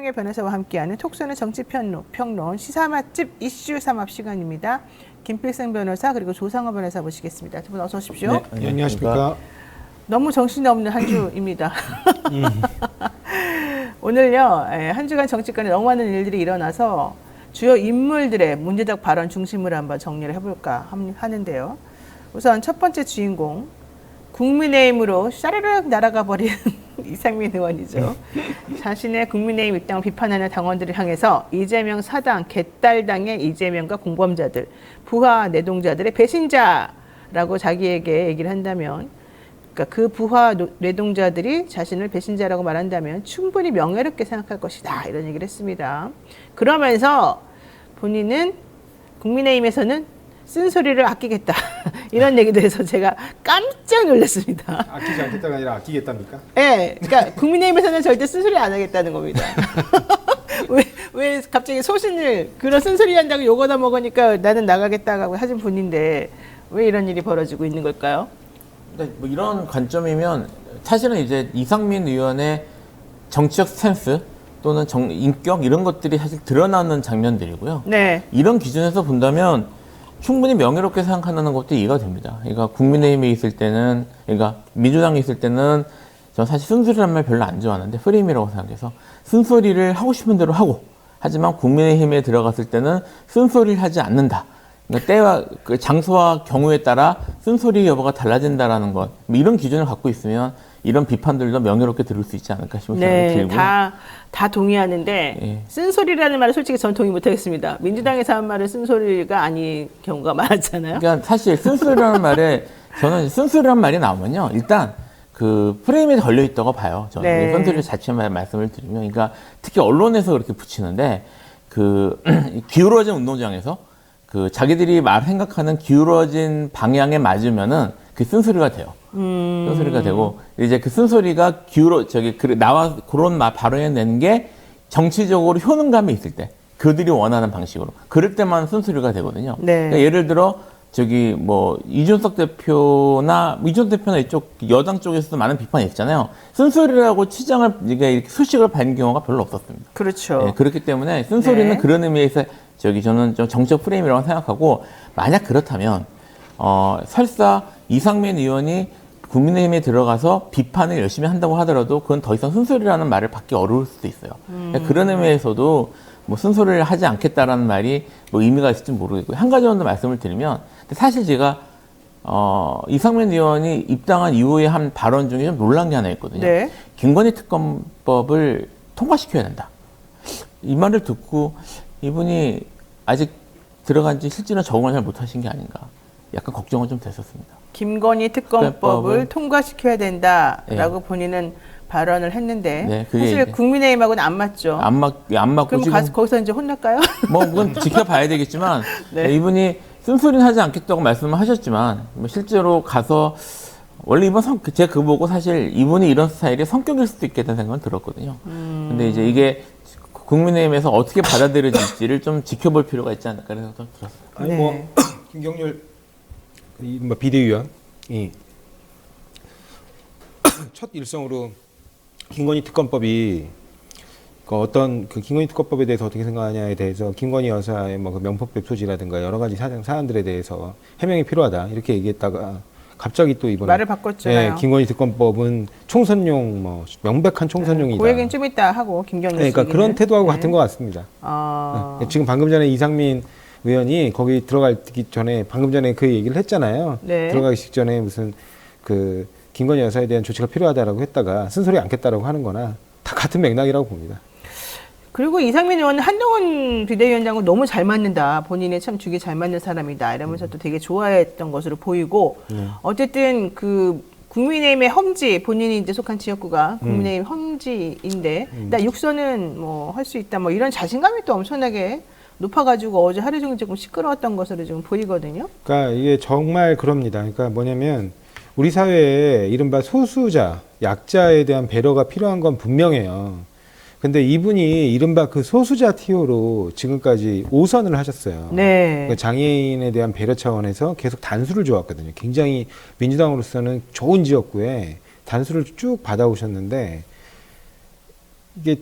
최경의 변호사와 함께하는 톡쏘는 정치평론 시사 맛집 이슈 삼합 시간입니다. 김필승 변호사 그리고 조상호 변호사 모시겠습니다. 두 분 어서 오십시오. 네, 안녕하십니까. 너무 정신이 없는 한 주입니다. 오늘요, 한 주간 정치권에 너무 많은 일들이 일어나서 주요 인물들의 문제적 발언 중심으로 한번 정리를 해볼까 하는데요. 우선 첫 번째 주인공, 국민의힘으로 샤르륵 날아가 버린 이상민 의원이죠. 자신의 국민의힘 입당을 비판하는 당원들을 향해서 이재명 사당, 개딸당의 이재명과 공범자들, 부하 내동자들의 배신자라고 자기에게 얘기를 한다면, 그러니까 그 부하 뇌동자들이 자신을 배신자라고 말한다면 충분히 명예롭게 생각할 것이다, 이런 얘기를 했습니다. 그러면서 본인은 국민의힘에서는 쓴소리를 아끼겠다 이런 얘기도 해서 제가 깜짝 놀랐습니다. 아끼지 않겠다가 아니라 아끼겠답니까? 네, 그러니까 국민의힘에서는 절대 쓴소리 안 하겠다는 겁니다. 왜 갑자기 소신을 그런 쓴소리 한다고 욕 얻어 먹으니까 나는 나가겠다고 하신 분인데 왜 이런 일이 벌어지고 있는 걸까요? 뭐 이런 관점이면 사실은 이제 이상민 의원의 정치적 스탠스 또는 인격 이런 것들이 사실 드러나는 장면들이고요. 네. 이런 기준에서 본다면 충분히 명예롭게 생각한다는 것도 이해가 됩니다. 그러니까 국민의힘에 있을 때는, 그러니까 민주당에 있을 때는 저는 사실 쓴소리란 말 별로 안 좋아하는데 프레임이라고 생각해서 쓴소리를 하고 싶은 대로 하고, 하지만 국민의힘에 들어갔을 때는 쓴소리를 하지 않는다. 그러니까 때와 그 장소와 경우에 따라 쓴소리 여부가 달라진다라는 것, 뭐 이런 기준을 갖고 있으면 이런 비판들도 명예롭게 들을 수 있지 않을까 싶은 생각이 들고요. 다 동의하는데 예. 쓴소리라는 말을 솔직히 저는 동의 못하겠습니다. 민주당에서 한 말은 쓴소리가 아닌 경우가 많았잖아요. 그러니까 사실 쓴소리라는 말에 저는 쓴소리라는 말이 나오면요, 일단 그 프레임에 걸려 있다고 봐요. 저는 네. 쓴소리 자체만 말씀을 드리면, 그러니까 특히 언론에서 그렇게 붙이는데 그 기울어진 운동장에서 그 자기들이 생각하는 기울어진 방향에 맞으면은 그 쓴소리가 돼요. 쓴소리가 되고, 이제 그 쓴소리가 나와 그런 발언해낸 게 정치적으로 효능감이 있을 때, 그들이 원하는 방식으로. 그럴 때만 쓴소리가 되거든요. 네. 그러니까 예를 들어, 이준석 대표나 이쪽 여당 쪽에서도 많은 비판이 있잖아요. 쓴소리라고 이렇게 수식을 받는 경우가 별로 없었습니다. 그렇죠. 네, 그렇기 때문에 쓴소리는 네. 그런 의미에서 저는 좀 정책 프레임이라고 생각하고, 만약 그렇다면 설사 이상민 의원이 국민의힘에 들어가서 비판을 열심히 한다고 하더라도 그건 더 이상 쓴소리라는 말을 받기 어려울 수도 있어요. 그런 의미에서도 뭐 쓴소리를 하지 않겠다라는 말이 뭐 의미가 있을지 모르겠고요. 한 가지 정도 말씀을 드리면, 사실 제가 이상민 의원이 입당한 이후에 한 발언 중에 좀 놀란 게 하나 있거든요. 네. 김건희 특검법을 통과시켜야 된다. 이 말을 듣고 이분이 아직 들어간 지 실제로 적응을 잘 못하신 게 아닌가, 약간 걱정은 좀 됐었습니다. 김건희 특검법을 통과시켜야 된다라고 네. 본인은 발언을 했는데, 네, 그게 사실 이제 국민의힘하고는 안 맞죠. 안 맞고 그럼 지금 거기서 이제 혼날까요? 뭐 그건 지켜봐야 되겠지만 네. 이분이 쓴소리는 하지 않겠다고 말씀을 하셨지만, 뭐 실제로 가서 원래 제가 그거 보고 사실 이분이 이런 스타일이 성격일 수도 있겠다는 생각은 들었거든요. 근데 이제 이게 국민의힘에서 어떻게 받아들여질지를 좀 지켜볼 필요가 있지 않을까 생각도 들었어요. 아니 네. 뭐 김경률 비대위원이 첫 일성으로 김건희 특검법이 그 김건희 특검법에 대해서 어떻게 생각하냐에 대해서 김건희 여사의 뭐 그 명법백 소지라든가 여러 가지 사안들에 대해서 해명이 필요하다 이렇게 얘기했다가 갑자기 또 이번에 말을 바꿨잖아요. 김건희 특검법은 총선용 뭐 명백한 총선용이다. 그 얘기는 좀 이따 하고 김경률 씨 그러니까 얘기는. 그런 태도하고 네. 같은 것 같습니다. 네. 지금 방금 전에 이상민 의원이 거기 들어가기 전에 방금 전에 그 얘기를 했잖아요. 네. 들어가기 직전에 무슨 그 김건희 여사에 대한 조치가 필요하다라고 했다가 쓴소리 않겠다라고 하는 거나 다 같은 맥락이라고 봅니다. 그리고 이상민 의원은 한동훈 비대위원장과 너무 잘 맞는다. 본인의 참 죽이 잘 맞는 사람이다. 이러면서 또 되게 좋아했던 것으로 보이고, 어쨌든 그 국민의힘의 험지, 본인이 이제 속한 지역구가 국민의힘 험지인데, 나 육선은 뭐 할 수 있다. 뭐 이런 자신감이 또 엄청나게 높아가지고 어제 하루 종일 조금 시끄러웠던 것으로 좀 보이거든요. 그러니까 이게 정말 그럽니다. 그러니까 뭐냐면 우리 사회에 이른바 소수자, 약자에 대한 배려가 필요한 건 분명해요. 근데 이분이 이른바 그 소수자 티오로 지금까지 5선을 하셨어요. 네. 그러니까 장애인에 대한 배려 차원에서 계속 단수를 줘왔거든요. 굉장히 민주당으로서는 좋은 지역구에 단수를 쭉 받아오셨는데, 이게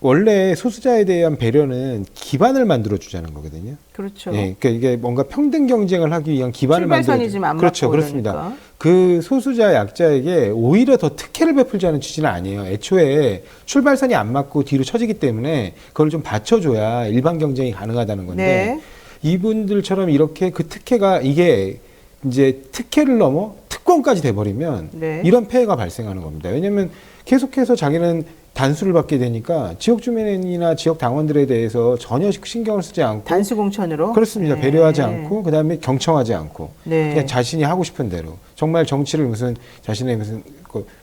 원래 소수자에 대한 배려는 기반을 만들어 주자는 거거든요. 그렇죠. 예, 그러니까 이게 뭔가 평등 경쟁을 하기 위한 기반을 출발선이 지금 안 그렇죠, 맞고 그렇습니다. 그러니까. 그 소수자 약자에게 오히려 더 특혜를 베풀자는 취지는 아니에요. 애초에 출발선이 안 맞고 뒤로 처지기 때문에 그걸 좀 받쳐줘야 일반 경쟁이 가능하다는 건데 네. 이분들처럼 이렇게 그 특혜가 이게 이제 특혜를 넘어 특권까지 돼버리면 네. 이런 폐해가 발생하는 겁니다. 왜냐하면 계속해서 자기는 단수를 받게 되니까 지역 주민이나 지역 당원들에 대해서 전혀 신경을 쓰지 않고 단수 공천으로. 그렇습니다. 네. 배려하지 않고 그다음에 경청하지 않고 네. 그냥 자신이 하고 싶은 대로 정말 정치를 무슨 자신의 무슨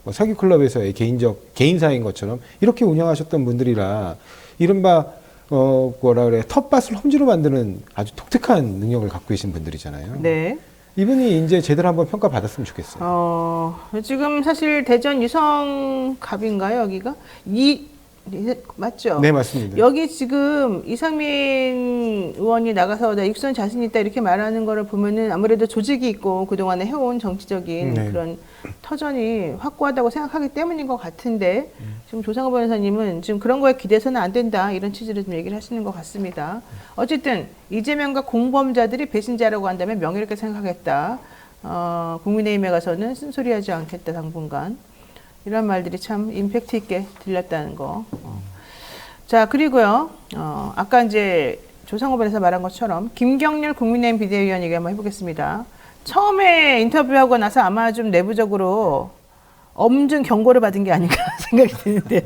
뭐 사기 클럽에서의 개인사인 것처럼 이렇게 운영하셨던 분들이라 이른바 뭐라 그래 텃밭을 험지로 만드는 아주 독특한 능력을 갖고 계신 분들이잖아요. 네. 이분이 이제 제대로 한번 평가 받았으면 좋겠어요. 지금 사실 대전 유성갑인가요, 여기가? 맞죠? 네, 맞습니다. 여기 지금 이상민 의원이 나가서 나 입선 자신 있다 이렇게 말하는 거를 보면은 아무래도 조직이 있고 그동안에 해온 정치적인 네. 그런 터전이 확고하다고 생각하기 때문인 것 같은데 지금 조상호 변호사님은 지금 그런 거에 기대서는 안 된다 이런 취지로 좀 얘기를 하시는 것 같습니다. 어쨌든 이재명과 공범자들이 배신자라고 한다면 명예롭게 생각하겠다. 국민의힘에 가서는 쓴소리하지 않겠다 당분간. 이런 말들이 참 임팩트 있게 들렸다는 거. 자, 그리고요. 아까 이제 조상호 변호사 말한 것처럼 김경률 국민의힘 비대위원 얘기 한번 해보겠습니다. 처음에 인터뷰하고 나서 아마 좀 내부적으로 엄중 경고를 받은 게 아닌가 생각이 드는데요.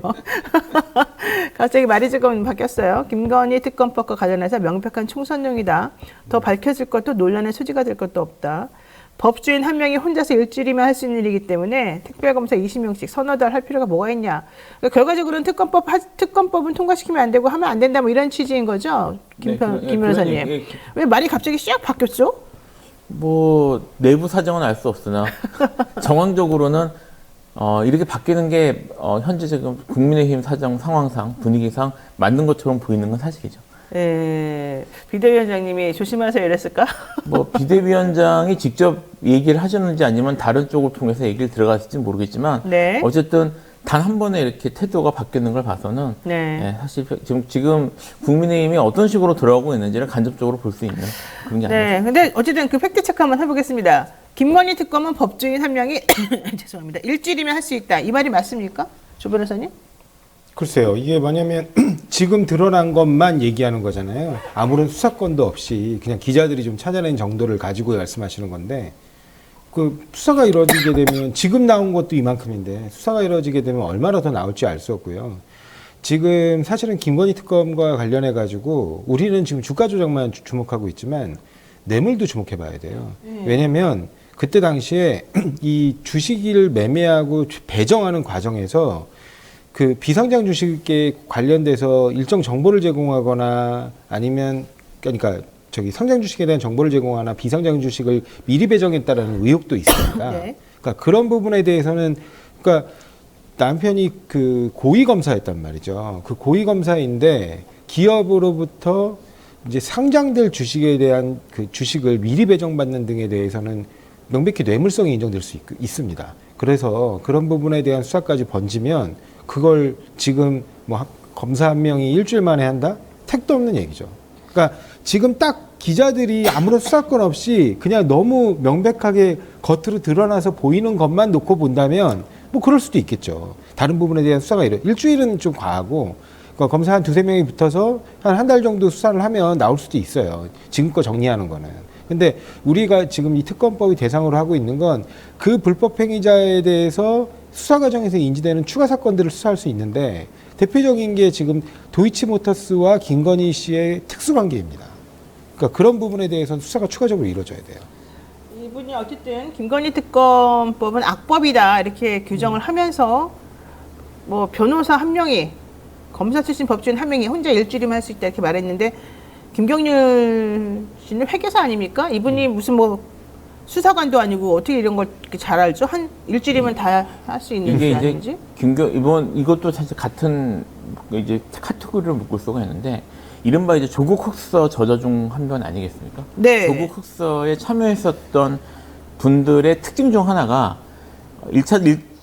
갑자기 말이 조금 바뀌었어요. 김건희 특검법과 관련해서 명백한 총선용이다. 더 밝혀질 것도 논란의 소지가 될 것도 없다. 법조인 한 명이 혼자서 일주일이면 할 수 있는 일이기 때문에 특별검사 20명씩 서너 달 할 필요가 뭐가 있냐. 그러니까 결과적으로는 특검법은 통과시키면 안 되고 하면 안 된다 뭐 이런 취지인 거죠. 김 변호사님. 왜 말이 갑자기 쫙 바뀌었죠? 뭐 내부 사정은 알 수 없으나 정황적으로는 이렇게 바뀌는 게 현재 지금 국민의힘 사정 상황상 분위기상 맞는 것처럼 보이는 건 사실이죠. 예, 비대위원장님이 조심하세요 이랬을까? 뭐 비대위원장이 직접 얘기를 하셨는지 아니면 다른 쪽을 통해서 얘기를 들어갔을지 모르겠지만 네. 어쨌든 단 한 번에 이렇게 태도가 바뀌는 걸 봐서는 네. 사실 지금 국민의힘이 어떤 식으로 들어가고 있는지를 간접적으로 볼 수 있는 그런 게 아니죠. 네, 근데 어쨌든 그 팩트 체크 한번 해보겠습니다. 김건희 특검은 법조인 한 명이 죄송합니다. 일주일이면 할 수 있다. 이 말이 맞습니까? 조 변호사님? 글쎄요. 이게 뭐냐면 지금 드러난 것만 얘기하는 거잖아요. 아무런 수사권도 없이 그냥 기자들이 좀 찾아낸 정도를 가지고 말씀하시는 건데 그 수사가 이루어지게 되면 지금 나온 것도 이만큼인데 수사가 이루어지게 되면 얼마나 더 나올지 알 수 없고요. 지금 사실은 김건희 특검과 관련해 가지고 우리는 지금 주가 조작만 주목하고 있지만 뇌물도 주목해 봐야 돼요. 왜냐면 그때 당시에 이 주식을 매매하고 배정하는 과정에서 그 비상장 주식에 관련돼서 일정 정보를 제공하거나 아니면 그러니까 저기 상장 주식에 대한 정보를 제공하나 비상장 주식을 미리 배정했다라는 의혹도 있으니까 네. 그러니까 그런 부분에 대해서는 그러니까 남편이 그 고위 검사였단 말이죠. 그 고위 검사인데 기업으로부터 이제 상장될 주식에 대한 그 주식을 미리 배정받는 등에 대해서는 명백히 뇌물성이 인정될 수 있습니다. 그래서 그런 부분에 대한 수사까지 번지면 그걸 지금 뭐 검사 한 명이 일주일 만에 한다? 택도 없는 얘기죠. 그러니까 지금 딱 기자들이 아무런 수사권 없이 그냥 너무 명백하게 겉으로 드러나서 보이는 것만 놓고 본다면 뭐 그럴 수도 있겠죠. 다른 부분에 대한 수사가 일주일은 좀 과하고 그러니까 검사 한 두세 명이 붙어서 한 달 정도 수사를 하면 나올 수도 있어요. 지금껏 정리하는 거는. 근데 우리가 지금 이 특검법이 대상으로 하고 있는 건 그 불법 행위자에 대해서 수사 과정에서 인지되는 추가 사건들을 수사할 수 있는데 대표적인 게 지금 도이치모터스와 김건희 씨의 특수관계입니다. 그러니까 그런 부분에 대해서는 수사가 추가적으로 이루어져야 돼요. 이분이 어쨌든 김건희 특검법은 악법이다 이렇게 규정을 하면서 뭐 변호사 한 명이 검사 출신 법조인 한 명이 혼자 일주일이면 할 수 있다 이렇게 말했는데 김경률 씨는 회계사 아닙니까? 이분이 무슨 뭐 수사관도 아니고 어떻게 이런 걸 이렇게 잘 알죠? 한 일주일이면 다 할 수 있는 게 아닌지? 이것도 사실 같은 이제 카테고리를 묶을 수가 있는데 이른바 이제 조국 흑서 저자 중 한 분 아니겠습니까? 네. 조국 흑서에 참여했었던 분들의 특징 중 하나가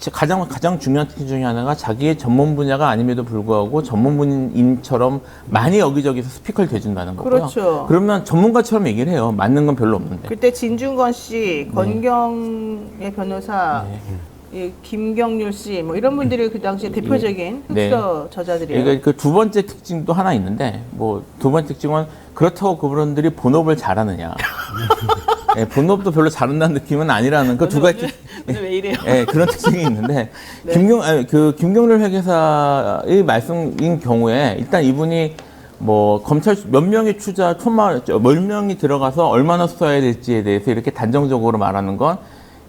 가장 중요한 특징 중에 하나가 자기의 전문 분야가 아님에도 불구하고 전문인처럼 많이 여기저기서 스피커를 대준다는 거고요. 그렇죠. 그러면 전문가처럼 얘기를 해요. 맞는 건 별로 없는데. 그때 진중권 씨, 권경의 변호사, 이 김경률 씨, 뭐 이런 분들이 그 당시에 대표적인 흑서 저자들이에요. 그러니까 그 두 번째 특징도 하나 있는데, 뭐 두 번째 특징은 그렇다고 그분들이 본업을 잘하느냐. 예, 본업도 별로 잘한다는 느낌은 아니라는 그 두 가지. 오늘 왜 이래요? 예, 그런 특징이 있는데 네. 김경률 회계사의 말씀인 경우에 일단 이분이 뭐 검찰 몇 명의 몇 명이 들어가서 얼마나 수사해야 될지에 대해서 이렇게 단정적으로 말하는 건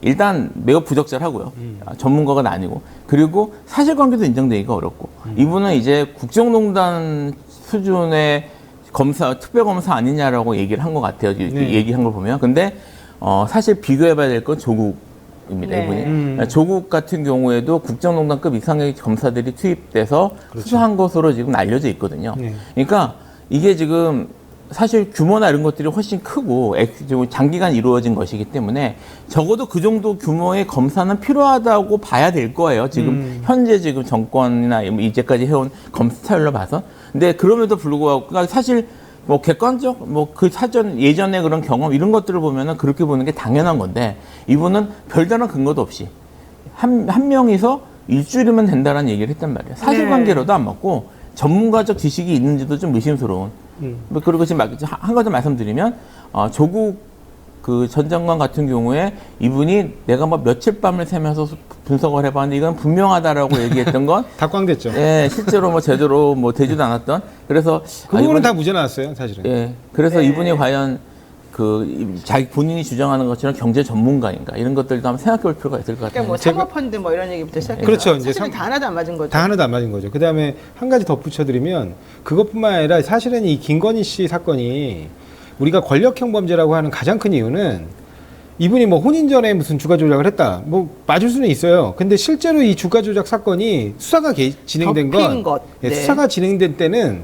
일단 매우 부적절하고요. 전문가가 아니고, 그리고 사실관계도 인정되기가 어렵고, 이분은 이제 국정농단 수준의 특별검사 아니냐라고 얘기를 한 것 같아요. 얘기한 걸 보면. 근데 사실 비교해봐야 될 건 조국입니다. 네. 이분이. 조국 같은 경우에도 국정농단급 이상의 검사들이 투입돼서 그렇죠. 수사한 것으로 지금 알려져 있거든요. 네. 그러니까 이게 지금 사실 규모나 이런 것들이 훨씬 크고 장기간 이루어진 것이기 때문에 적어도 그 정도 규모의 검사는 필요하다고 봐야 될 거예요. 지금 현재 지금 정권이나 이제까지 해온 검사 스타일로 봐서. 근데 그럼에도 불구하고 그러니까 사실 뭐 객관적 뭐 그 예전에 그런 경험 이런 것들을 보면은 그렇게 보는 게 당연한 건데, 이분은 별다른 근거도 없이 한 명이서 일주일이면 된다는 얘기를 했단 말이에요. 사실관계로도 안 맞고 전문가적 지식이 있는지도 좀 의심스러운. 뭐 그리고 지금 한 가지 말씀드리면 조국 그 전 장관 같은 경우에 이분이 내가 뭐 며칠 밤을 새면서 분석을 해봤는데 이건 분명하다라고 얘기했던 건 다 꽝됐죠. 예, 실제로 뭐 제대로 뭐 되지도 않았던. 그래서 그 부분은 다 무죄 나왔어요, 사실은. 예, 그래서 네. 이분이 과연 자기 본인이 주장하는 것처럼 경제 전문가인가 이런 것들도 한번 생각해볼 필요가 있을 것 같아요. 그러니까 뭐 사모펀드 뭐 이런 얘기부터 시작해서 그렇죠. 이제 사실은 다 하나도 안 맞은 거죠. 다 하나도 안 맞은 거죠. 그 다음에 한 가지 덧붙여드리면 그것뿐만 아니라 사실은 이 김건희 씨 사건이 우리가 권력형 범죄라고 하는 가장 큰 이유는 이분이 뭐 혼인 전에 무슨 주가 조작을 했다. 뭐 맞을 수는 있어요. 근데 실제로 이 주가 조작 사건이 수사가 진행된 덮인 것. 예, 네. 수사가 진행된 때는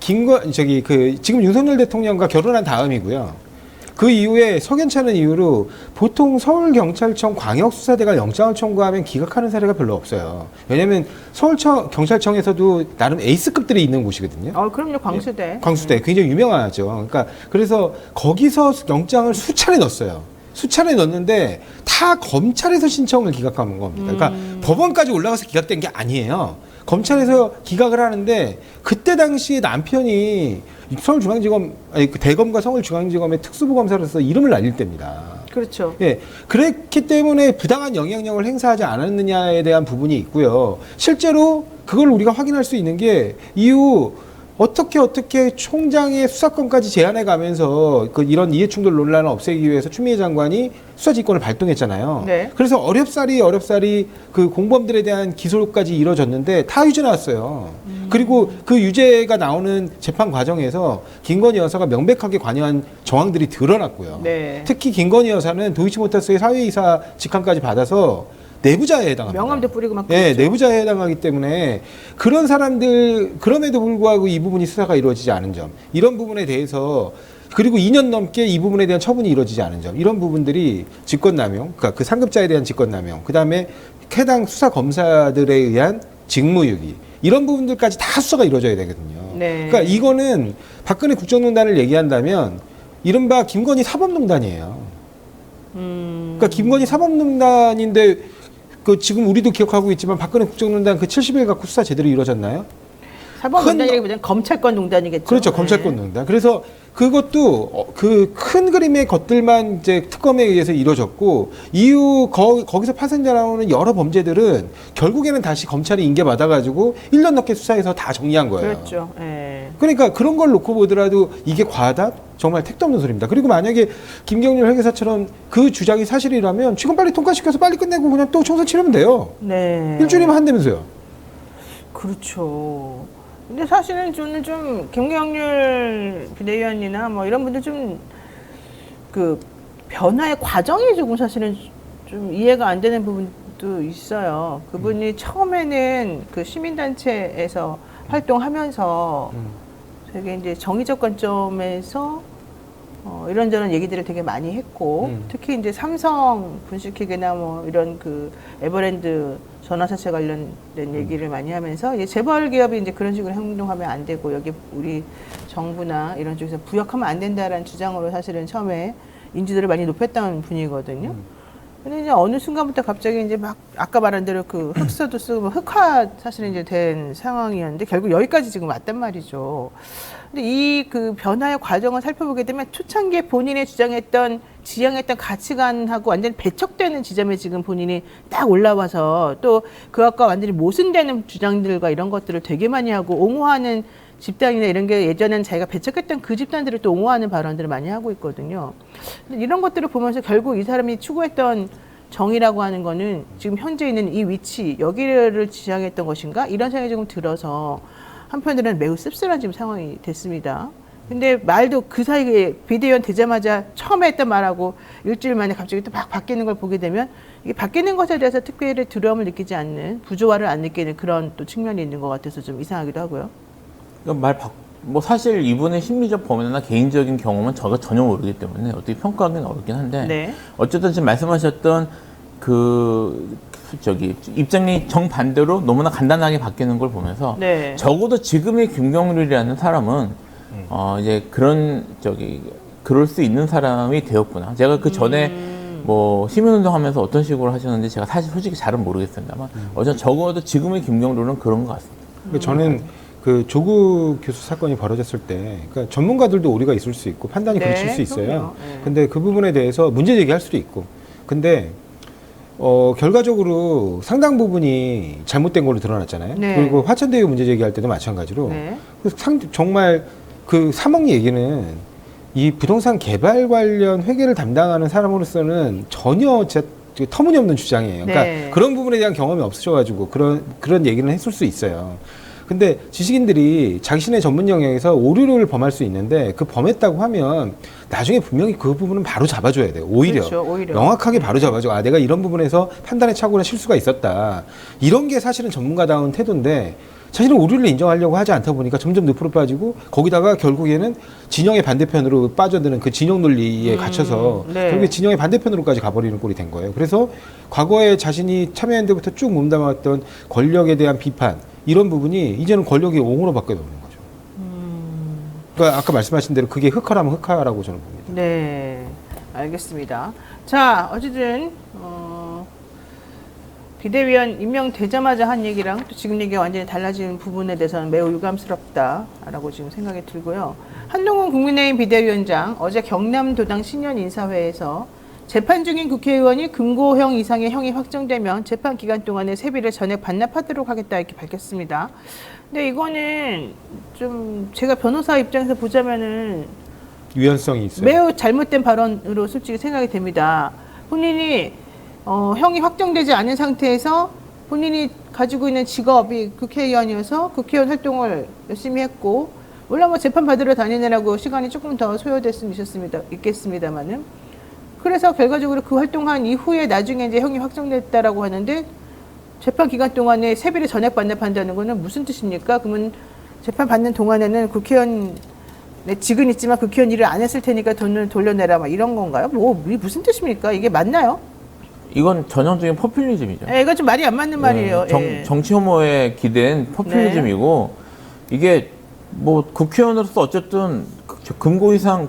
지금 윤석열 대통령과 결혼한 다음이고요. 그 이후에 석연찮은 이유로 보통 서울경찰청 광역수사대가 영장을 청구하면 기각하는 사례가 별로 없어요. 왜냐하면 서울경찰청에서도 나름 에이스급들이 있는 곳이거든요. 그럼요, 광수대. 광수대 굉장히 유명하죠. 그러니까 그래서 거기서 영장을 수차례 넣었어요. 수차례 넣었는데 다 검찰에서 신청을 기각하는 겁니다. 그러니까 법원까지 올라가서 기각된 게 아니에요. 검찰에서 기각을 하는데 그때 당시에 남편이 서울중앙지검 그 대검과 서울중앙지검의 특수부검사로서 이름을 날릴 때입니다. 그렇죠. 예, 그랬기 때문에 부당한 영향력을 행사하지 않았느냐에 대한 부분이 있고요. 실제로 그걸 우리가 확인할 수 있는 게 이후 어떻게 총장의 수사권까지 제한해 가면서 이런 이해충돌 논란을 없애기 위해서 추미애 장관이 수사지휘권을 발동했잖아요. 네. 그래서 어렵사리 그 공범들에 대한 기소까지 이뤄졌는데 다 유죄 나왔어요. 그리고 그 유죄가 나오는 재판 과정에서 김건희 여사가 명백하게 관여한 정황들이 드러났고요. 네. 특히 김건희 여사는 도이치모터스의 사회이사 직함까지 받아서 내부자에 해당합니다. 명함도 뿌리고 막. 예, 그랬죠. 내부자에 해당하기 때문에 그런 사람들 그럼에도 불구하고 이 부분이 수사가 이루어지지 않은 점, 이런 부분에 대해서 그리고 2년 넘게 이 부분에 대한 처분이 이루어지지 않은 점, 이런 부분들이 직권남용, 그러니까 그 상급자에 대한 직권남용, 그 다음에 해당 수사 검사들에 의한 직무유기, 이런 부분들까지 다 수사가 이루어져야 되거든요. 네. 그러니까 이거는 박근혜 국정농단을 얘기한다면 이른바 김건희 사법농단이에요. 그러니까 김건희 사법농단인데 지금 우리도 기억하고 있지만 박근혜 국정농단 그 70일 갖고 수사 제대로 이루어졌나요? 사법농단이라기보다는 검찰권 농단이겠죠. 그렇죠. 네. 검찰권 농단. 그래서 그것도 그 큰 그림의 것들만 이제 특검에 의해서 이루어졌고 이후 거기서 파생자 나오는 여러 범죄들은 결국에는 다시 검찰이 인계받아가지고 1년 넘게 수사해서 다 정리한 거예요. 그렇죠. 예. 그러니까 그런 걸 놓고 보더라도 이게 과하다? 정말 택도 없는 소리입니다. 그리고 만약에 김경률 회계사처럼 그 주장이 사실이라면 지금 빨리 통과시켜서 빨리 끝내고 그냥 또 총선 치르면 돼요. 네. 일주일이면 한다면서요. 그렇죠. 근데 사실은 저는 좀 김경률 비대위원이나 뭐 이런 분들 좀 그 변화의 과정이 조금 사실은 좀 이해가 안 되는 부분도 있어요. 그분이 처음에는 그 시민단체에서 활동하면서 되게 이제 정의적 관점에서 이런저런 얘기들을 되게 많이 했고 특히 이제 삼성 분식회계나 뭐 이런 그 에버랜드 전화사채 관련된 얘기를 많이 하면서 이제 재벌 기업이 이제 그런 식으로 행동하면 안 되고 여기 우리 정부나 이런 쪽에서 부역하면 안 된다라는 주장으로 사실은 처음에 인지도를 많이 높였던 분이거든요. 근데 이제 어느 순간부터 갑자기 이제 막 아까 말한 대로 그 흑서도 쓰고 흑화 사실은 이제 된 상황이었는데 결국 여기까지 지금 왔단 말이죠. 근데 이 그 변화의 과정을 살펴보게 되면 초창기에 본인이 주장했던 지향했던 가치관하고 완전히 배척되는 지점에 지금 본인이 딱 올라와서 또 그것과 완전히 모순되는 주장들과 이런 것들을 되게 많이 하고 옹호하는 집단이나 이런 게 예전엔 자기가 배척했던 그 집단들을 또 옹호하는 발언들을 많이 하고 있거든요. 근데 이런 것들을 보면서 결국 이 사람이 추구했던 정의라고 하는 거는 지금 현재 있는 이 위치, 여기를 지향했던 것인가? 이런 생각이 조금 들어서 한편으로는 매우 씁쓸한 지금 상황이 됐습니다. 근데 말도 그 사이에 비대위원 되자마자 처음에 했던 말하고 일주일 만에 갑자기 또 막 바뀌는 걸 보게 되면 이게 바뀌는 것에 대해서 특별히 두려움을 느끼지 않는, 부조화를 안 느끼는 그런 또 측면이 있는 것 같아서 좀 이상하기도 하고요. 뭐 사실 이분의 심리적 범위나 개인적인 경험은 저가 전혀 모르기 때문에 어떻게 평가하기는 어렵긴 한데 네. 어쨌든 지금 말씀하셨던 입장이 정반대로 너무나 간단하게 바뀌는 걸 보면서 네. 적어도 지금의 김경률이라는 사람은 이제 그럴 수 있는 사람이 되었구나. 제가 그 전에 뭐 시민운동 하면서 어떤 식으로 하셨는지 제가 사실 솔직히 잘은 모르겠습니다만 어쨌든 적어도 지금의 김경률은 그런 것 같습니다. 그러니까 저는 그 조국 교수 사건이 벌어졌을 때, 그러니까 전문가들도 오류가 있을 수 있고 판단이 네, 그르칠 수 있어요. 그럼요. 네. 근데 그 부분에 대해서 문제 제기할 수도 있고, 근데 결과적으로 상당 부분이 잘못된 걸로 드러났잖아요. 네. 그리고 화천대유 문제 제기할 때도 마찬가지로 네. 정말 그 3억 얘기는 이 부동산 개발 관련 회계를 담당하는 사람으로서는 전혀 터무니없는 주장이에요. 그러니까 네. 그런 부분에 대한 경험이 없으셔가지고 그런 얘기는 했을 수 있어요. 근데 지식인들이 자신의 전문 영역에서 오류를 범할 수 있는데 그 범했다고 하면 나중에 분명히 그 부분은 바로 잡아줘야 돼요. 오히려. 그렇죠, 오히려. 명확하게 바로 잡아줘. 아, 내가 이런 부분에서 판단의 착오나 실수가 있었다. 이런 게 사실은 전문가다운 태도인데 사실은 오류를 인정하려고 하지 않다 보니까 점점 늪으로 빠지고 거기다가 결국에는 진영의 반대편으로 빠져드는 그 진영 논리에 갇혀서 네. 결국에 진영의 반대편으로까지 가버리는 꼴이 된 거예요. 그래서 과거에 자신이 참여한 데부터 쭉 몸담았던 권력에 대한 비판 이런 부분이 이제는 권력이 옹으로 바뀌어버린 거죠. 그러니까 아까 말씀하신 대로 그게 흑화라면 흑화라고 저는 봅니다. 네, 알겠습니다. 자, 어쨌든 비대위원 임명되자마자 한 얘기랑 또 지금 얘기가 완전히 달라진 부분에 대해서는 매우 유감스럽다라고 지금 생각이 들고요. 한동훈 국민의힘 비대위원장 어제 경남도당 신년 인사회에서 재판 중인 국회의원이 금고형 이상의 형이 확정되면 재판 기간 동안에 세비를 전액 반납하도록 하겠다 이렇게 밝혔습니다. 근데 이거는 좀 제가 변호사 입장에서 보자면은 유연성이 있어요. 매우 잘못된 발언으로 솔직히 생각이 됩니다. 본인이 형이 확정되지 않은 상태에서 본인이 가지고 있는 직업이 국회의원이어서 국회의원 활동을 열심히 했고 물론 뭐 재판 받으러 다니느라고 시간이 조금 더 소요됐으면 있겠습니다만은 그래서 결과적으로 그 활동한 이후에 나중에 이제 형이 확정됐다라고 하는데 재판 기간 동안에 세비를 전액 반납한다는 거는 무슨 뜻입니까? 그러면 재판 받는 동안에는 국회의원 직은 있지만 국회의원 일을 안 했을 테니까 돈을 돌려내라 막 이런 건가요? 뭐 이게 무슨 뜻입니까? 이게 맞나요? 이건 전형적인 포퓰리즘이죠. 예, 이거 좀 말이 안 맞는 말이에요. 예. 정치 혐오에 기댄 포퓰리즘이고 이게 뭐 국회의원으로서 어쨌든 금고 이상